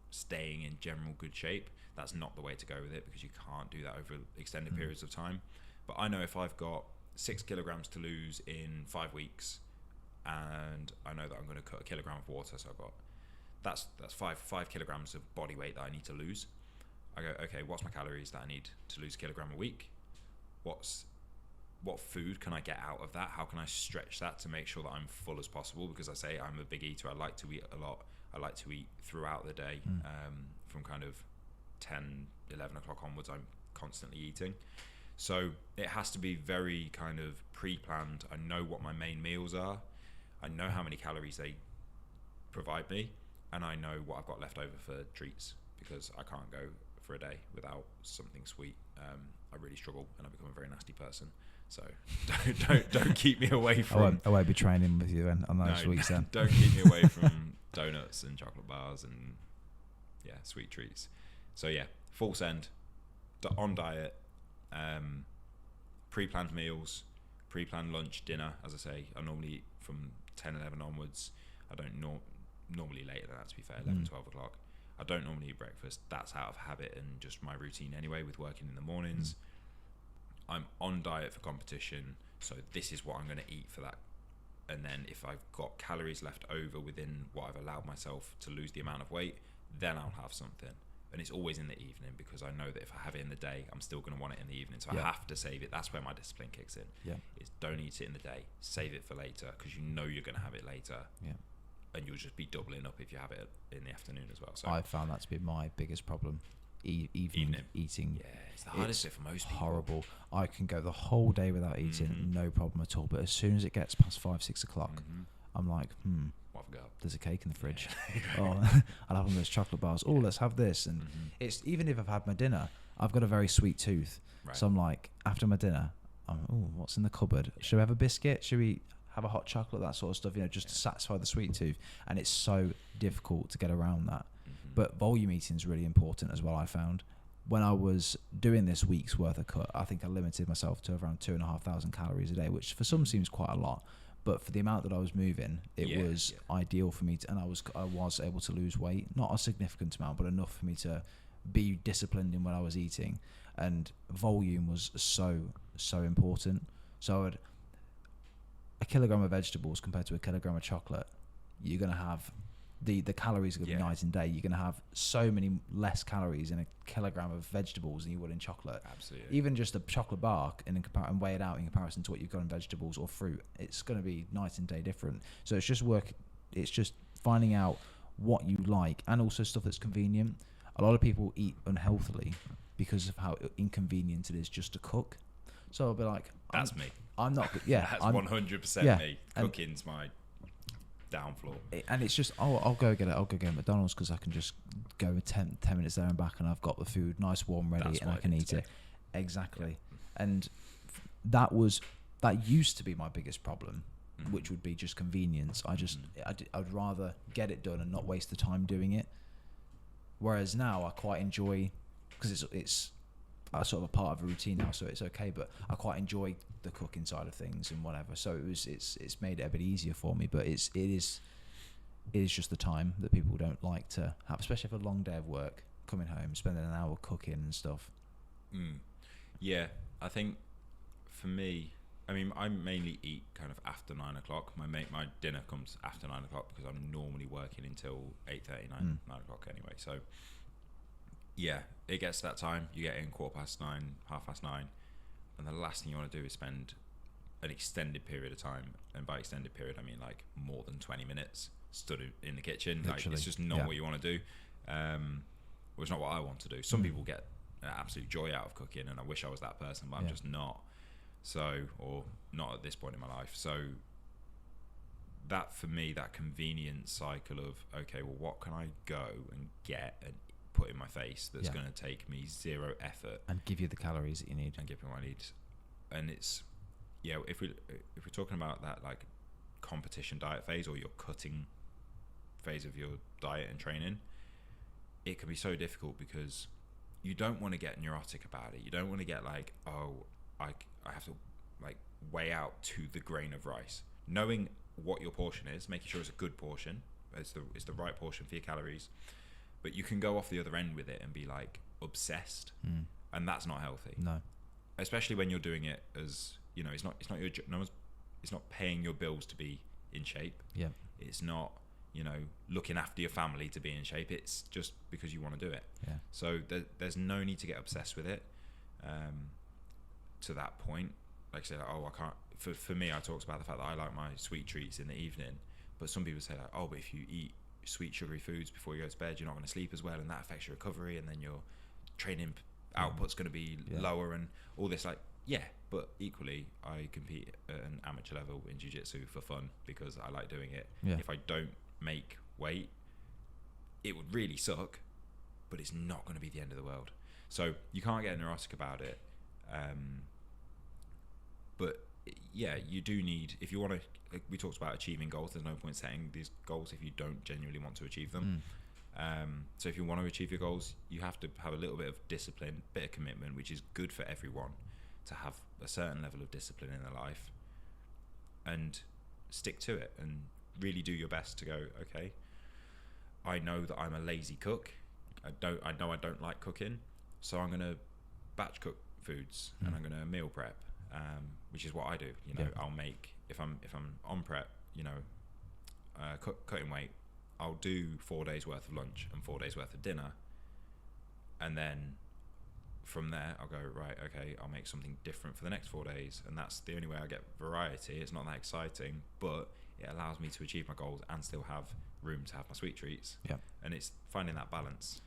staying in general good shape, that's not the way to go with it because you can't do that over extended periods of time. But I know if I've got 6 kilograms to lose in 5 weeks and I know that I'm going to cut 1 kilogram of water, so I've got that's 5 kilograms of body weight that I need to lose. I go, okay, what's my calories that I need to lose 1 kilogram a week? What food can I get out of that? How can I stretch that to make sure that I'm full as possible? Because I say I'm a big eater. I like to eat a lot. I like to eat throughout the day. From kind of 10, 11 o'clock onwards, I'm constantly eating. So it has to be very kind of pre-planned. I know what my main meals are. I know how many calories they provide me. And I know what I've got left over for treats because I can't go for a day without something sweet. I really struggle and I become a very nasty person. So don't keep me away from. I won't be training with you on those weeks then. Don't keep me away from donuts and chocolate bars and sweet treats. So full send, on diet, pre-planned meals, pre-planned lunch, dinner. As I say, I normally eat from 10, 11 onwards. I don't normally later than that, to be fair, 11, 12 o'clock. I don't normally eat breakfast. That's out of habit and just my routine anyway with working in the mornings. I'm on diet for competition, so this is what I'm going to eat for that. And then if I've got calories left over within what I've allowed myself to lose the amount of weight, then I'll have something. And it's always in the evening because I know that if I have it in the day, I'm still going to want it in the evening. So I have to save it. That's where my discipline kicks in. Yeah. Is don't eat it in the day. Save it for later because you know you're going to have it later. Yeah. And you'll just be doubling up if you have it in the afternoon as well. So I found that to be my biggest problem. Evening eating. Yeah, it's the hardest bit for most people. Horrible. I can go the whole day without eating, no problem at all. But as soon as it gets past 5, 6 o'clock, I'm like, what have I got? There's a cake in the fridge. I'll have one of those chocolate bars. Oh, let's have this. And it's even if I've had my dinner, I've got a very sweet tooth. Right. So I'm like, after my dinner, what's in the cupboard? Yeah. Should we have a biscuit? Should we have a hot chocolate? That sort of stuff, just to satisfy the sweet tooth. And it's so difficult to get around that. But volume eating is really important as well, I found. When I was doing this week's worth of cut, I think I limited myself to around 2,500 calories a day, which for some seems quite a lot. But for the amount that I was moving, it was ideal for me. And I was able to lose weight. Not a significant amount, but enough for me to be disciplined in what I was eating, and volume was so important. So a kilogram of vegetables compared to a kilogram of chocolate, you're gonna have the calories are gonna be night and day. You're gonna have so many less calories in a kilogram of vegetables than you would in chocolate. Absolutely. Even just a chocolate bar and weigh it out in comparison to what you've got in vegetables or fruit, it's gonna be night and day different. So it's just finding out what you like, and also stuff that's convenient. A lot of people eat unhealthily because of how inconvenient it is just to cook. So I'll be like, that's me. I'm not good. Yeah, that's 100% me. Cooking's my downfall. And it's just, I'll go get it. I'll go get McDonald's because I can just go 10 minutes there and back, and I've got the food nice, warm, ready, and I can eat it. Exactly. Yeah. And that used to be my biggest problem, which would be just convenience. I'd rather get it done and not waste the time doing it. Whereas now I quite enjoy, because it's a sort of a part of a routine now, so it's okay. But I quite enjoy the cooking side of things and whatever. So it's made it a bit easier for me. But it is just the time that people don't like to have, especially for a long day of work, coming home, spending an hour cooking and stuff. Yeah, I think for me, I mean, I mainly eat kind of after 9 o'clock. My dinner comes after 9 o'clock because I'm normally working until 8:30, 9 o'clock anyway. So yeah, it gets to that time. You get in 9:15, 9:30, and the last thing you want to do is spend an extended period of time. And by extended period, I mean like more than 20 minutes stood in the kitchen. Like, it's just not what you want to do. Well, it's not what I want to do. Some people get an absolute joy out of cooking, and I wish I was that person, but I'm just not. So, or not at this point in my life. So that, for me, that convenience cycle of, okay, well, what can I go and get and put in my face that's going to take me zero effort and give you the calories that you need, and give me what I need. And it's, if we're talking about that like competition diet phase, or your cutting phase of your diet and training, it can be so difficult because you don't want to get neurotic about it. You don't want to get like, oh, I have to like weigh out to the grain of rice. Knowing what your portion is, making sure it's a good portion, it's the right portion for your calories. But you can go off the other end with it and be like obsessed, and that's not healthy. No, especially when you're doing it as, it's not paying your bills to be in shape. Yeah, it's not looking after your family to be in shape. It's just because you want to do it. Yeah. So there's no need to get obsessed with it. To that point, like I said, I can't. For me, I talked about the fact that I like my sweet treats in the evening, but some people say like, oh, but if you eat sweet sugary foods before you go to bed, you're not going to sleep as well, and that affects your recovery, and then your training output's going to be lower, and all this. Like, yeah, but equally, I compete at an amateur level in jiu-jitsu for fun because I like doing it. Yeah. If I don't make weight, it would really suck, but it's not going to be the end of the world. So you can't get neurotic about it. But yeah, you do need, if you want to, we talked about achieving goals, there's no point setting these goals if you don't genuinely want to achieve them. So if you want to achieve your goals, you have to have a little bit of discipline, bit of commitment, which is good for everyone, to have a certain level of discipline in their life and stick to it and really do your best to go, okay, I know that I'm a lazy cook. I know I don't like cooking, so I'm going to batch cook foods and I'm going to meal prep, which is what I do. I'll make, if I'm on prep, cutting weight, I'll do 4 days worth of lunch and 4 days worth of dinner, and then from there I'll go, right, okay, I'll make something different for the next 4 days, and that's the only way I get variety. It's not that exciting, but it allows me to achieve my goals and still have room to have my sweet treats. Yeah. And it's finding that balance.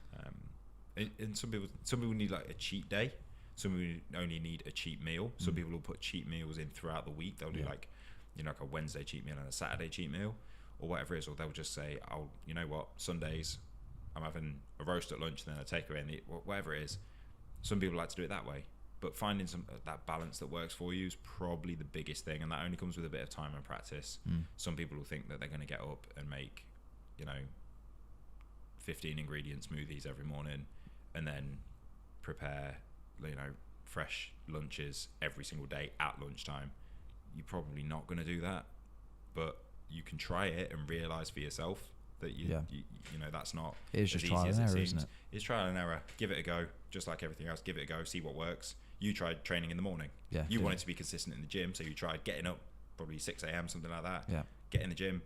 And some people need like a cheat day. Some people only need a cheat meal. Some people will put cheat meals in throughout the week. They'll do like a Wednesday cheat meal and a Saturday cheat meal, or whatever it is. Or they'll just say, oh, you know what, Sundays I'm having a roast at lunch and then a takeaway and eat, whatever it is. Some people like to do it that way. But finding that balance that works for you is probably the biggest thing, and that only comes with a bit of time and practice. Some people will think that they're going to get up and make, 15 ingredient smoothies every morning, and then prepare, fresh lunches every single day at lunchtime. You're probably not going to do that, but you can try it and realize for yourself that you know that's not it's as just easy trial as and it error, seems. isn't it? It's trial and error. Give it a go, just like everything else. Give it a go, see what works. You tried training in the morning. Yeah. You wanted to be consistent in the gym, so you tried getting up probably 6 a.m. something like that. Yeah. Get in the gym.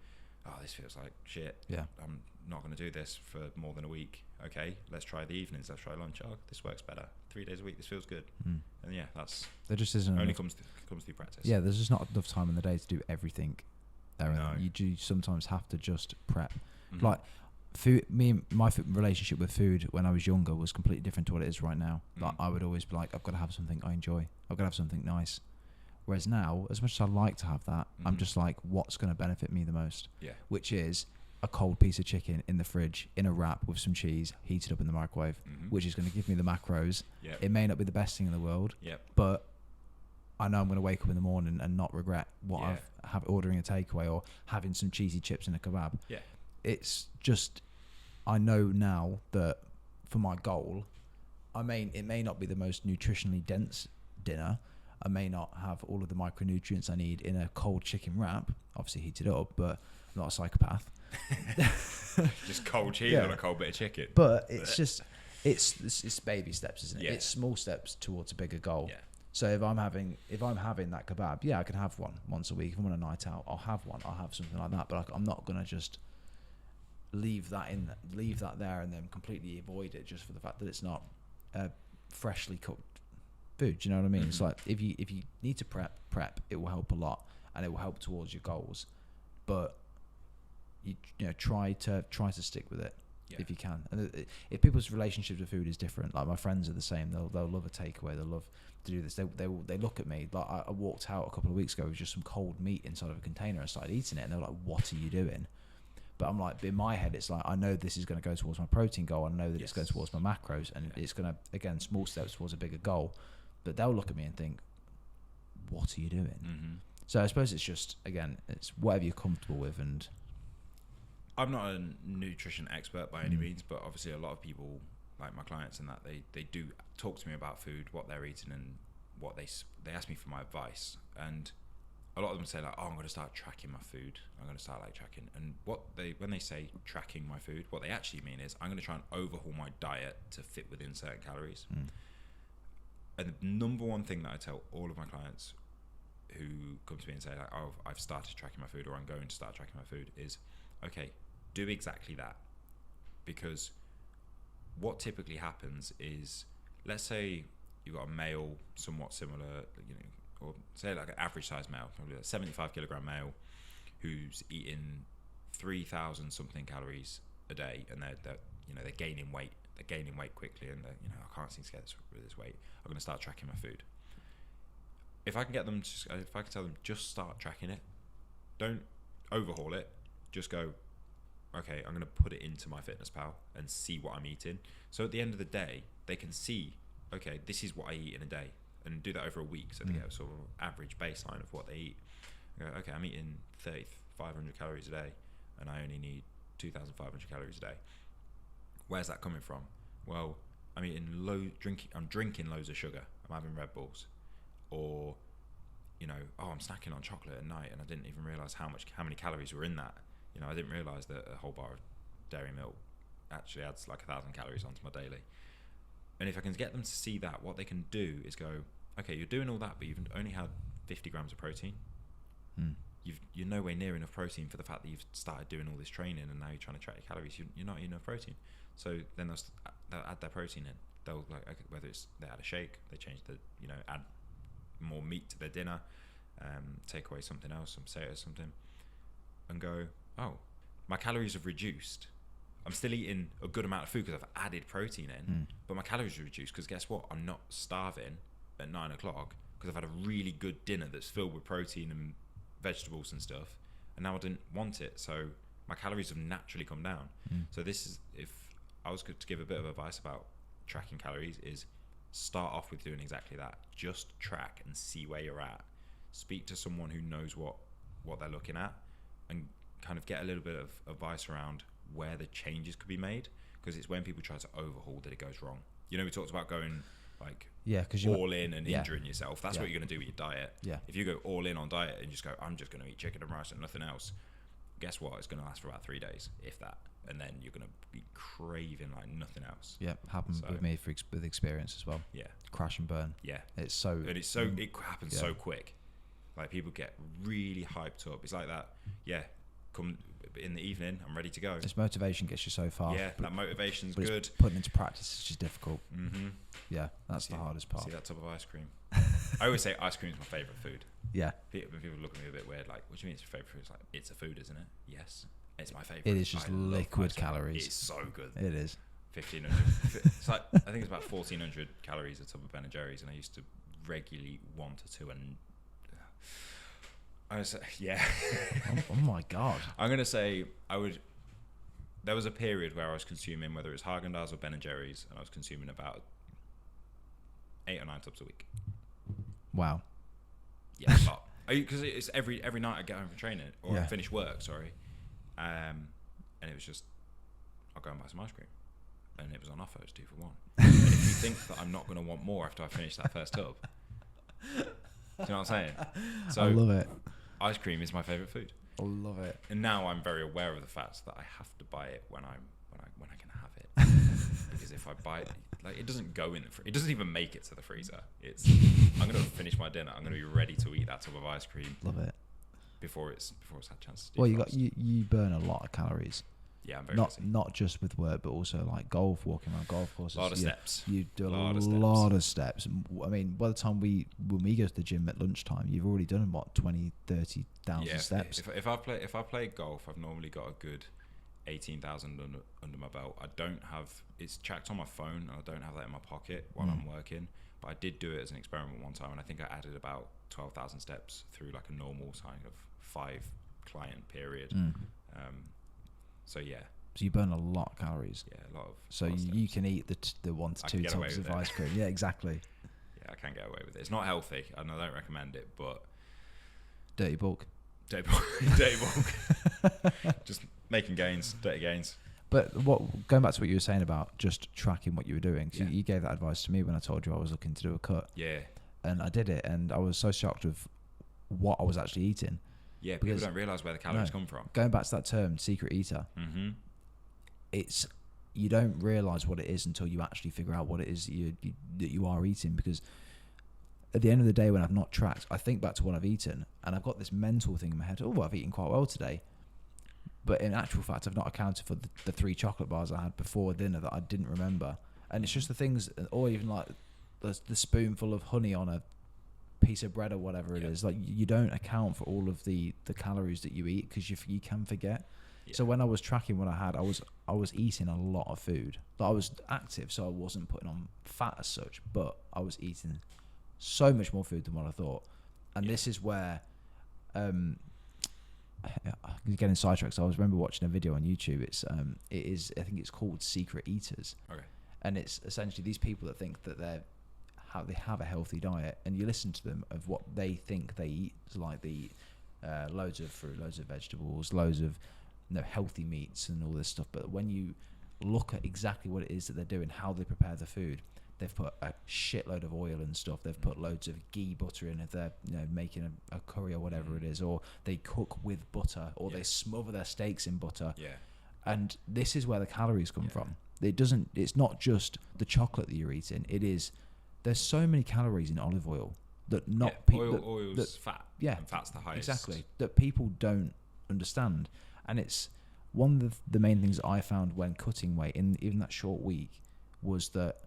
Oh, this feels like shit. Yeah. I'm not going to do this for more than a week. Okay, let's try the evenings. Let's try lunch. Oh, this works better. 3 days a week. This feels good. And yeah, that's there just isn't only enough, comes through practice. yeah. There's just not enough time in the day to do everything. No. You do sometimes have to just prep. Mm-hmm. Like food, my relationship with food when I was younger was completely different to what it is right now. Like I would always be like, I've got to have something I enjoy. I've got to have something nice. Whereas now, as much as I like to have that, I'm just like, what's going to benefit me the most? Yeah. Which is a cold piece of chicken in the fridge in a wrap with some cheese heated up in the microwave, which is going to give me the macros. Yep. It may not be the best thing in the world, Yep. but I know I'm going to wake up in the morning and not regret what Yeah. I've have ordering a takeaway or having some cheesy chips in a kebab. Yeah. It's just, I know now that for my goal, it may not be the most nutritionally dense dinner. I may not have all of the micronutrients I need in a cold chicken wrap, obviously heated up, but I'm not a psychopath. Just cold cheese Yeah. on a cold bit of chicken. But it's just, it's baby steps, isn't it? Yeah. It's small steps towards a bigger goal. Yeah. So if I'm having that kebab, yeah, I can have one once a week. If I'm on a night out, I'll have one. I'll have something like that. But I'm not gonna just leave that there and then completely avoid it just for the fact that it's not freshly cooked food. Do you know what I mean? It's like if you need to prep, it will help a lot and it will help towards your goals. But you know, try to stick with it. Yeah. If you can. And if people's relationships with food is different, like my friends are the same. They'll love a takeaway. They'll love to do this. They look at me like I walked out a couple of weeks ago with just some cold meat inside of a container and started eating it, and they're like, "What are you doing?" But I'm like, in my head, it's like I know this is going to go towards my protein goal. I know that it's going towards my macros, and it's going to, again, small steps towards a bigger goal. But they'll look at me and think, "What are you doing?" So I suppose it's just, again, it's whatever you're comfortable with. And I'm not a nutrition expert by any means, but obviously a lot of people, like my clients and that, they do talk to me about food, what they're eating, and what they ask me for my advice. And a lot of them say like, "Oh, I'm going to start tracking my food. I'm going to start like tracking." And when they say tracking my food, what they actually mean is I'm going to try and overhaul my diet to fit within certain calories. And the number one thing that I tell all of my clients who come to me and say like, "Oh, I've started tracking my food," or "I'm going to start tracking my food," is, okay, do exactly that. Because what typically happens is, let's say you've got a male somewhat similar, or say like an average size male, probably a 75 kilogram male who's eating 3,000 something calories a day, and they're gaining weight. They're gaining weight quickly, and I can't seem to get this weight. I'm going to start tracking my food. If I can get them, if I can tell them just start tracking it, don't overhaul it. Just go, okay, I'm going to put it into my MyFitnessPal and see what I'm eating. So at the end of the day, they can see, okay, this is what I eat in a day, and do that over a week, so they get a sort of average baseline of what they eat. I go, okay, I'm eating 3,500 calories a day, and I only need 2,500 calories a day. Where's that coming from? Well, I'm eating I'm drinking loads of sugar. I'm having Red Bulls, or I'm snacking on chocolate at night, and I didn't even realize how many calories were in that. I didn't realize that a whole bar of dairy milk actually adds like 1,000 calories onto my daily. And if I can get them to see that, what they can do is go, okay, you're doing all that, but you've only had 50 grams of protein. You're nowhere near enough protein for the fact that you've started doing all this training, and now you're trying to track your calories. You're not eating enough protein. So then they'll add their protein in. They'll like, okay, whether it's they add a shake, they change add more meat to their dinner, take away something else, some potatoes, something, and go, oh, my calories have reduced. I'm still eating a good amount of food because I've added protein in, but my calories are reduced because guess what? I'm not starving at 9 o'clock because I've had a really good dinner that's filled with protein and vegetables and stuff, and now I didn't want it, so my calories have naturally come down. So this is, if I was to give a bit of advice about tracking calories, is start off with doing exactly that. Just track and see where you're at. Speak to someone who knows what they're looking at, and kind of get a little bit of advice around where the changes could be made, because it's when people try to overhaul that it goes wrong. We talked about going like all in and injuring yourself. That's what you're going to do with your diet. If you go all in on diet and just go, I'm just going to eat chicken and rice and nothing else, guess what? It's going to last for about 3 days, if that. And then you're going to be craving like nothing else. Yeah, happened with me with experience as well. Yeah. Crash and burn. Yeah. It happens so quick. Like people get really hyped up. It's like that. Yeah. Come in the evening, I'm ready to go. This motivation gets you so far. Yeah, that motivation's but good. Putting into practice is just difficult. Mm-hmm. Yeah, that's the hardest part. See that tub of ice cream? I always say ice cream is my favourite food. Yeah. People look at me a bit weird, like, what do you mean it's your favourite food? It's like, it's a food, isn't it? Yes. It's my favourite. It is just liquid calories. It's so good. It is. 1,500. It's like, I think it's about 1,400 calories a tub of Ben & Jerry's, and I used to regularly 1 to 2, and I was, yeah. Oh my God. I'm going to say there was a period where I was consuming, whether it's Haagen-Dazs or Ben & Jerry's, and I was consuming about 8 or 9 tubs a week. Wow. Yeah, a lot. Because it's every night I get home from training, or I finish work, sorry. And it was just, I'll go and buy some ice cream. And it was on offer, it's 2 for 1. And if you think that I'm not going to want more after I finish that first tub, do you know what I'm saying? So I love it. Ice cream is my favourite food. I love it. And now I'm very aware of the fact that I have to buy it when I can have it. Because if I buy it, like, it doesn't go in it doesn't even make it to the freezer. I'm gonna finish my dinner. I'm gonna be ready to eat that tub of ice cream. Love it. Before it's had a chance to do. Well, you burn a lot of calories. Yeah, I'm very busy. Not just with work, but also like golf, walking around golf courses. A lot of steps. You do a lot of steps. I mean, by the time when we go to the gym at lunchtime, you've already done what, 20, 30,000 steps. If I play golf, I've normally got a good 18,000 under my belt. I don't have it's tracked on my phone, and I don't have that in my pocket while I'm working. But I did do it as an experiment one time, and I think I added about 12,000 steps through like a normal kind of 5 client period. So yeah. So you burn a lot of calories. Yeah, a lot of. So you can eat the 1 to 2 tubs of ice cream. Yeah, exactly. Yeah, I can get away with it. It's not healthy, and I don't recommend it. But dirty bulk. Dirty bulk. Just making gains, dirty gains. But going back to what you were saying about just tracking what you were doing, so you gave that advice to me when I told you I was looking to do a cut. Yeah. And I did it, and I was so shocked with what I was actually eating. Yeah, people don't realise where the calories come from. Going back to that term, secret eater, you don't realise what it is until you actually figure out what it is that you are eating. Because at the end of the day, when I've not tracked, I think back to what I've eaten, and I've got this mental thing in my head, I've eaten quite well today. But in actual fact, I've not accounted for the 3 chocolate bars I had before dinner that I didn't remember. And it's just the things, or even like the spoonful of honey on a piece of bread or whatever it is. Like, you don't account for all of the calories that you eat because you can forget. So when I was tracking what I had, I was eating a lot of food. But I was active, so I wasn't putting on fat as such, but I was eating so much more food than what I thought. And this is where getting sidetracked. So I remember watching a video on YouTube. I think it's called Secret Eaters. Okay. And it's essentially these people that think that they have a healthy diet, and you listen to them of what they think they eat. So like they eat loads of fruit, loads of vegetables, loads of healthy meats and all this stuff. But when you look at exactly what it is that they're doing, how they prepare the food, they've put a shitload of oil and stuff. They've put loads of ghee butter in if they're making a curry or whatever it is, or they cook with butter, or they smother their steaks in butter. Yeah. And this is where the calories come from. It's not just the chocolate that you're eating. There's so many calories in olive oil that oil's fat. Yeah, and fat's the highest. Exactly. That people don't understand. And it's one of the main things that I found when cutting weight in even that short week was that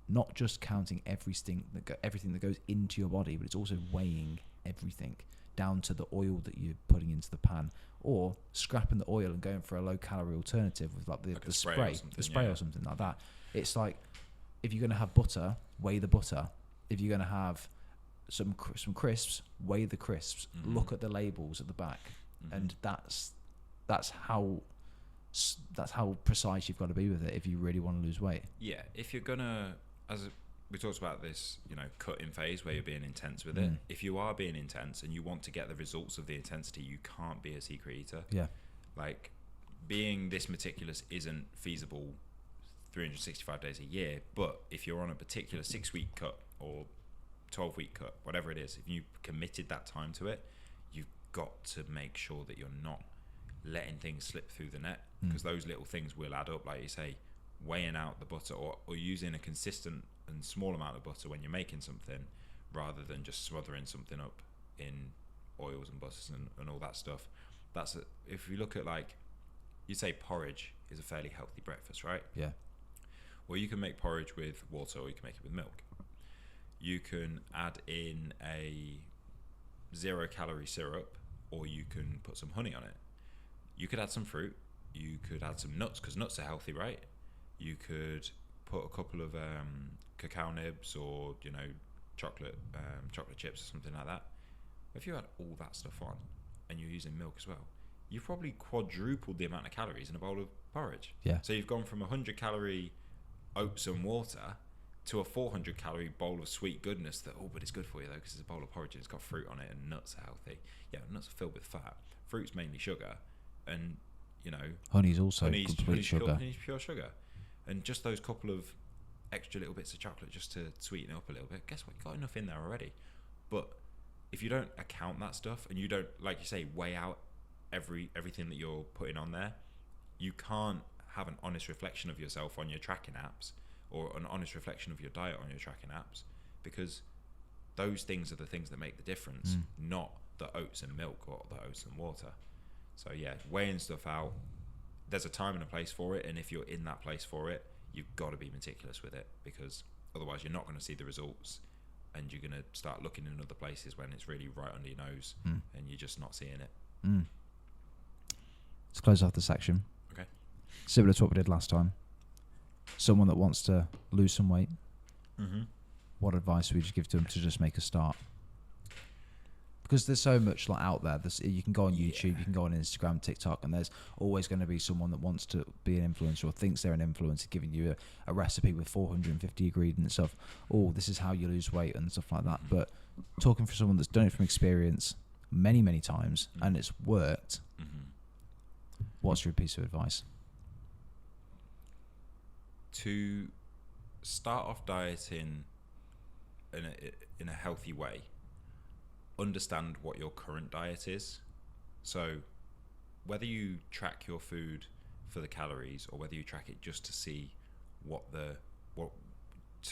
not just counting everything that goes into your body, but it's also weighing everything down to the oil that you're putting into the pan, or scrapping the oil and going for a low calorie alternative with like the spray or something like that. It's like, if you're going to have butter, weigh the butter. If you're going to have some crisps, weigh the crisps. Look at the labels at the back, and that's how precise you've got to be with it if you really want to lose weight. Yeah, if you're gonna, we talked about this, cutting phase where you're being intense with it. If you are being intense and you want to get the results of the intensity, you can't be a secret eater. Yeah, like being this meticulous isn't feasible 365 days a year. But if you're on a particular 6-week cut or 12-week cut, whatever it is, if you committed that time to it, you've got to make sure that you're not letting things slip through the net, because those little things will add up. Like you say, weighing out the butter, or using a consistent and small amount of butter when you're making something, rather than just smothering something up in oils and butters and all that stuff. If you look at, like, you'd say porridge is a fairly healthy breakfast, right? Yeah. Well, you can make porridge with water, or you can make it with milk. You can add in a 0-calorie syrup, or you can put some honey on it. You could add some fruit. You could add some nuts, because nuts are healthy, right? You could put a couple of cacao nibs, or chocolate chips or something like that. If you add all that stuff on, and you're using milk as well, you've probably quadrupled the amount of calories in a bowl of porridge. Yeah. So you've gone from 100-calorie oats and water to a 400-calorie bowl of sweet goodness that, but it's good for you though, because it's a bowl of porridge and it's got fruit on it, and nuts are healthy. Yeah, nuts are filled with fat. Fruit's mainly sugar, and honey's also complete sugar. Honey's pure sugar, and just those couple of extra little bits of chocolate just to sweeten it up a little bit. Guess what? You've got enough in there already. But if you don't account that stuff, and you don't, like you say, weigh out everything that you're putting on there, you can't have an honest reflection of yourself on your tracking apps, or an honest reflection of your diet on your tracking apps, because those things are the things that make the difference, not the oats and milk or the oats and water. So yeah, weighing stuff out, there's a time and a place for it, and if you're in that place for it, you've got to be meticulous with it, because otherwise you're not going to see the results, and you're going to start looking in other places when it's really right under your nose, and you're just not seeing it. Let's close off the section. Okay. Similar to what we did last time. Someone that wants to lose some weight, what advice would you give to them to just make a start? Because there's so much out there. You can go on YouTube, you can go on Instagram, TikTok, and there's always going to be someone that wants to be an influencer or thinks they're an influencer, giving you a recipe with 450 ingredients of, this is how you lose weight and stuff like that. But talking for someone that's done it from experience many, many times, and it's worked, what's your piece of advice? To start off dieting in a healthy way, understand what your current diet is. So whether you track your food for the calories, or whether you track it just to see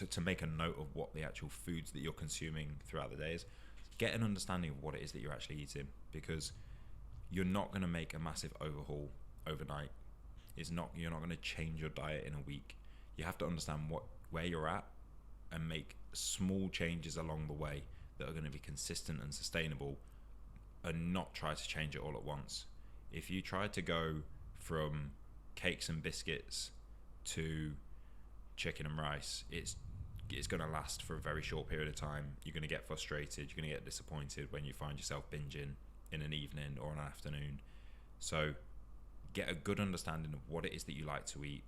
to make a note of what the actual foods that you're consuming throughout the day is, get an understanding of what it is that you're actually eating, because you're not going to make a massive overhaul overnight. You're not going to change your diet in a week. You have to understand where you're at, and make small changes along the way that are going to be consistent and sustainable, and not try to change it all at once. If you try to go from cakes and biscuits to chicken and rice, it's going to last for a very short period of time. You're going to get frustrated, you're going to get disappointed when you find yourself binging in an evening or an afternoon. So get a good understanding of what it is that you like to eat,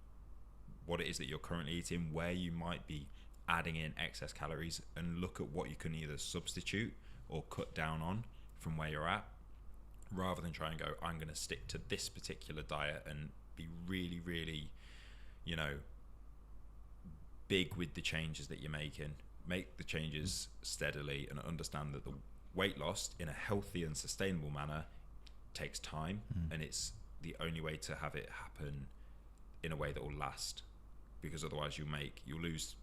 what it is that you're currently eating, where you might be adding in excess calories, and look at what you can either substitute or cut down on from where you're at, rather than try and go, I'm going to stick to this particular diet and be really, really, big with the changes that you're making. Make the changes steadily, and understand that the weight loss in a healthy and sustainable manner takes time, and it's the only way to have it happen in a way that will last, because otherwise you'll lose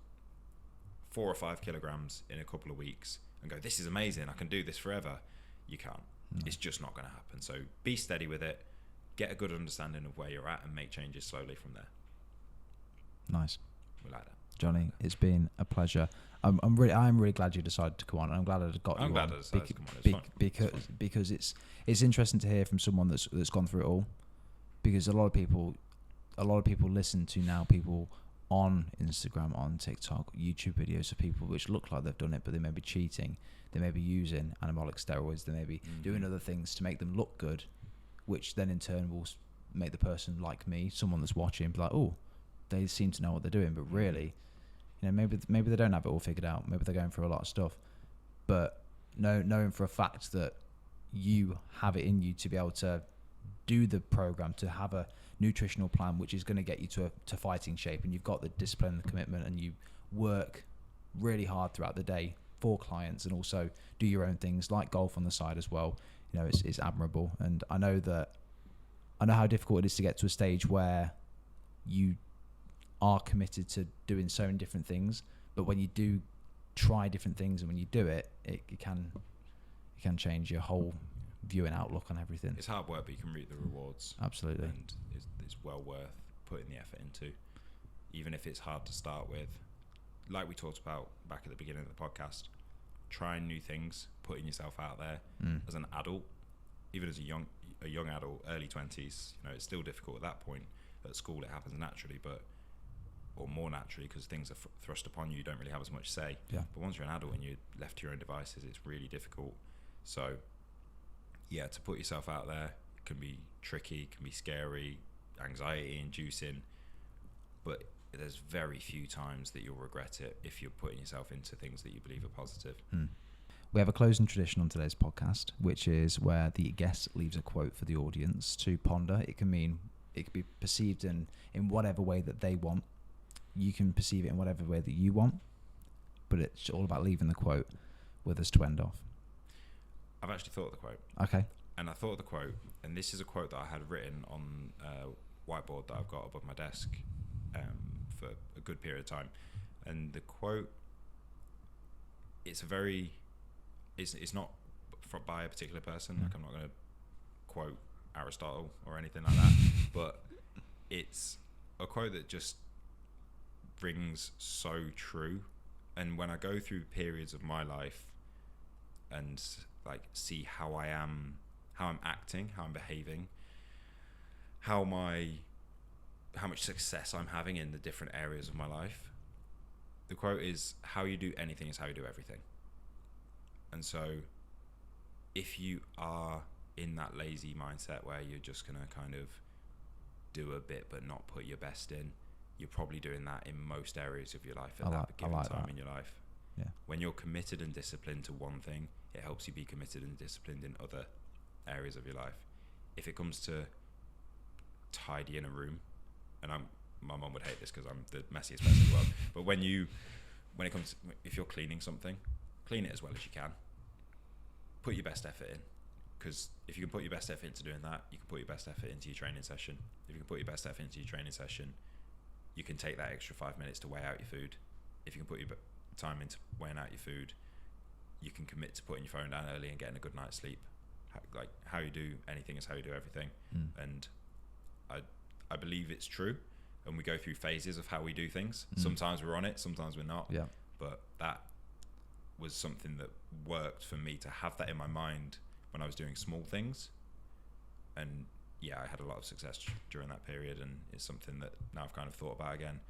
4 or 5 kilograms in a couple of weeks and go, this is amazing, I can do this forever. You can't. It's just not going to happen. So be steady with it, get a good understanding of where you're at, and make changes slowly from there. Nice. We like that. Jonnie, it's been a pleasure. I'm really glad you decided to come on, and I'm glad I got you on. I'm glad I decided to come on. It's fun. Because it's interesting to hear from someone that's gone through it all. Because a lot of people listen to now people on Instagram, on TikTok, YouTube videos of people which look like they've done it, but they may be cheating, they may be using anabolic steroids, they may be doing other things to make them look good, which then in turn will make the person like me, someone that's watching, be like, oh, they seem to know what they're doing, but really, maybe they don't have it all figured out. Maybe they're going through a lot of stuff, but knowing for a fact that you have it in you to be able to do the program, to have a nutritional plan which is going to get you to fighting shape, and you've got the discipline and the commitment, and you work really hard throughout the day for clients, and also do your own things like golf on the side as well. It's admirable, and I know that I know how difficult it is to get to a stage where you are committed to doing so many different things, but when you do try different things and when you do it, it can change your whole view and outlook on everything. It's hard work, but you can reap the rewards. Absolutely. And it's well worth putting the effort into, even if it's hard to start with. Like we talked about back at the beginning of the podcast, trying new things, putting yourself out there as an adult, even as a young adult, early 20s, it's still difficult at that point. At school it happens naturally, or more naturally, because things are thrust upon you don't really have as much say. But once you're an adult and you're left to your own devices, it's really difficult. So yeah, to put yourself out there can be tricky, can be scary, anxiety inducing, but there's very few times that you'll regret it if you're putting yourself into things that you believe are positive. We have a closing tradition on today's podcast, which is where the guest leaves a quote for the audience to ponder. It can be perceived in whatever way that they want. You can perceive it in whatever way that you want, but it's all about leaving the quote with us to end off. I've actually thought of the quote. Okay. And I thought of the quote, and this is a quote that I had written on a whiteboard that I've got above my desk for a good period of time. And the quote, it's not by a particular person. Like, I'm not going to quote Aristotle or anything like that, but it's a quote that just rings so true. And when I go through periods of my life and like see how I'm acting, how I'm behaving, how much success I'm having in the different areas of my life, the quote is, how you do anything is how you do everything. And so if you are in that lazy mindset where you're just going to kind of do a bit but not put your best in, you're probably doing that in most areas of your life at that given time in your life. Yeah. When you're committed and disciplined to one thing, it helps you be committed and disciplined in other areas of your life. If it comes to tidying a room, and my mum would hate this because I'm the messiest person in the world, but if you're cleaning something, clean it as well as you can. Put your best effort in, because if you can put your best effort into doing that, you can put your best effort into your training session. If you can put your best effort into your training session, you can take that extra 5 minutes to weigh out your food. If you can put your time into weighing out your food, you can commit to putting your phone down early and getting a good night's sleep. Like, how you do anything is how you do everything. And I believe it's true, and we go through phases of how we do things. Sometimes we're on it, sometimes we're not. But that was something that worked for me, to have that in my mind when I was doing small things. And yeah, I had a lot of success during that period, and it's something that now I've kind of thought about again,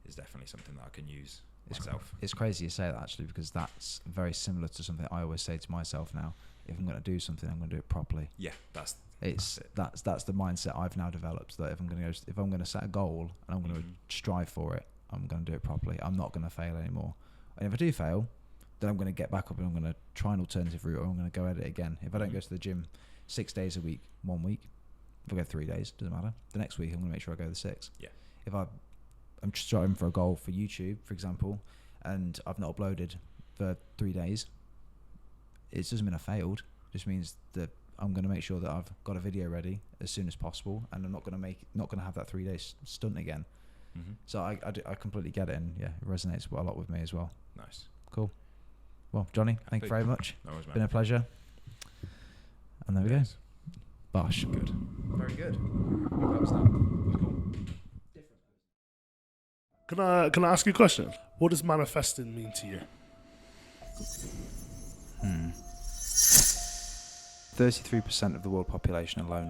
is definitely something that I can use myself. It's crazy you say that, actually, because that's very similar to something I always say to myself now. If I'm going to do something, I'm going to do it properly. Yeah, that's the mindset I've now developed, that if I'm going to set a goal and I'm going to strive for it, I'm going to do it properly. I'm not going to fail anymore. And if I do fail, then I'm going to get back up and I'm going to try an alternative route, or I'm going to go at it again. If I don't go to the gym 6 days a week, 1 week, if I go 3 days, doesn't matter. The next week I'm going to make sure I go the 6. Yeah. If I'm striving for a goal for YouTube, for example, and I've not uploaded for 3 days, it doesn't mean I failed. It just means that I'm going to make sure that I've got a video ready as soon as possible, and I'm not going to have that 3 days stunt again. So I completely get it, and yeah, it resonates a lot with me as well. Nice. Cool. Well, Johnny, thank you very much. No worries, mate. Been a pleasure. And there we go. Bosh. Good. Very good. That was cool. Can I ask you a question? What does manifesting mean to you? 33% of the world population alone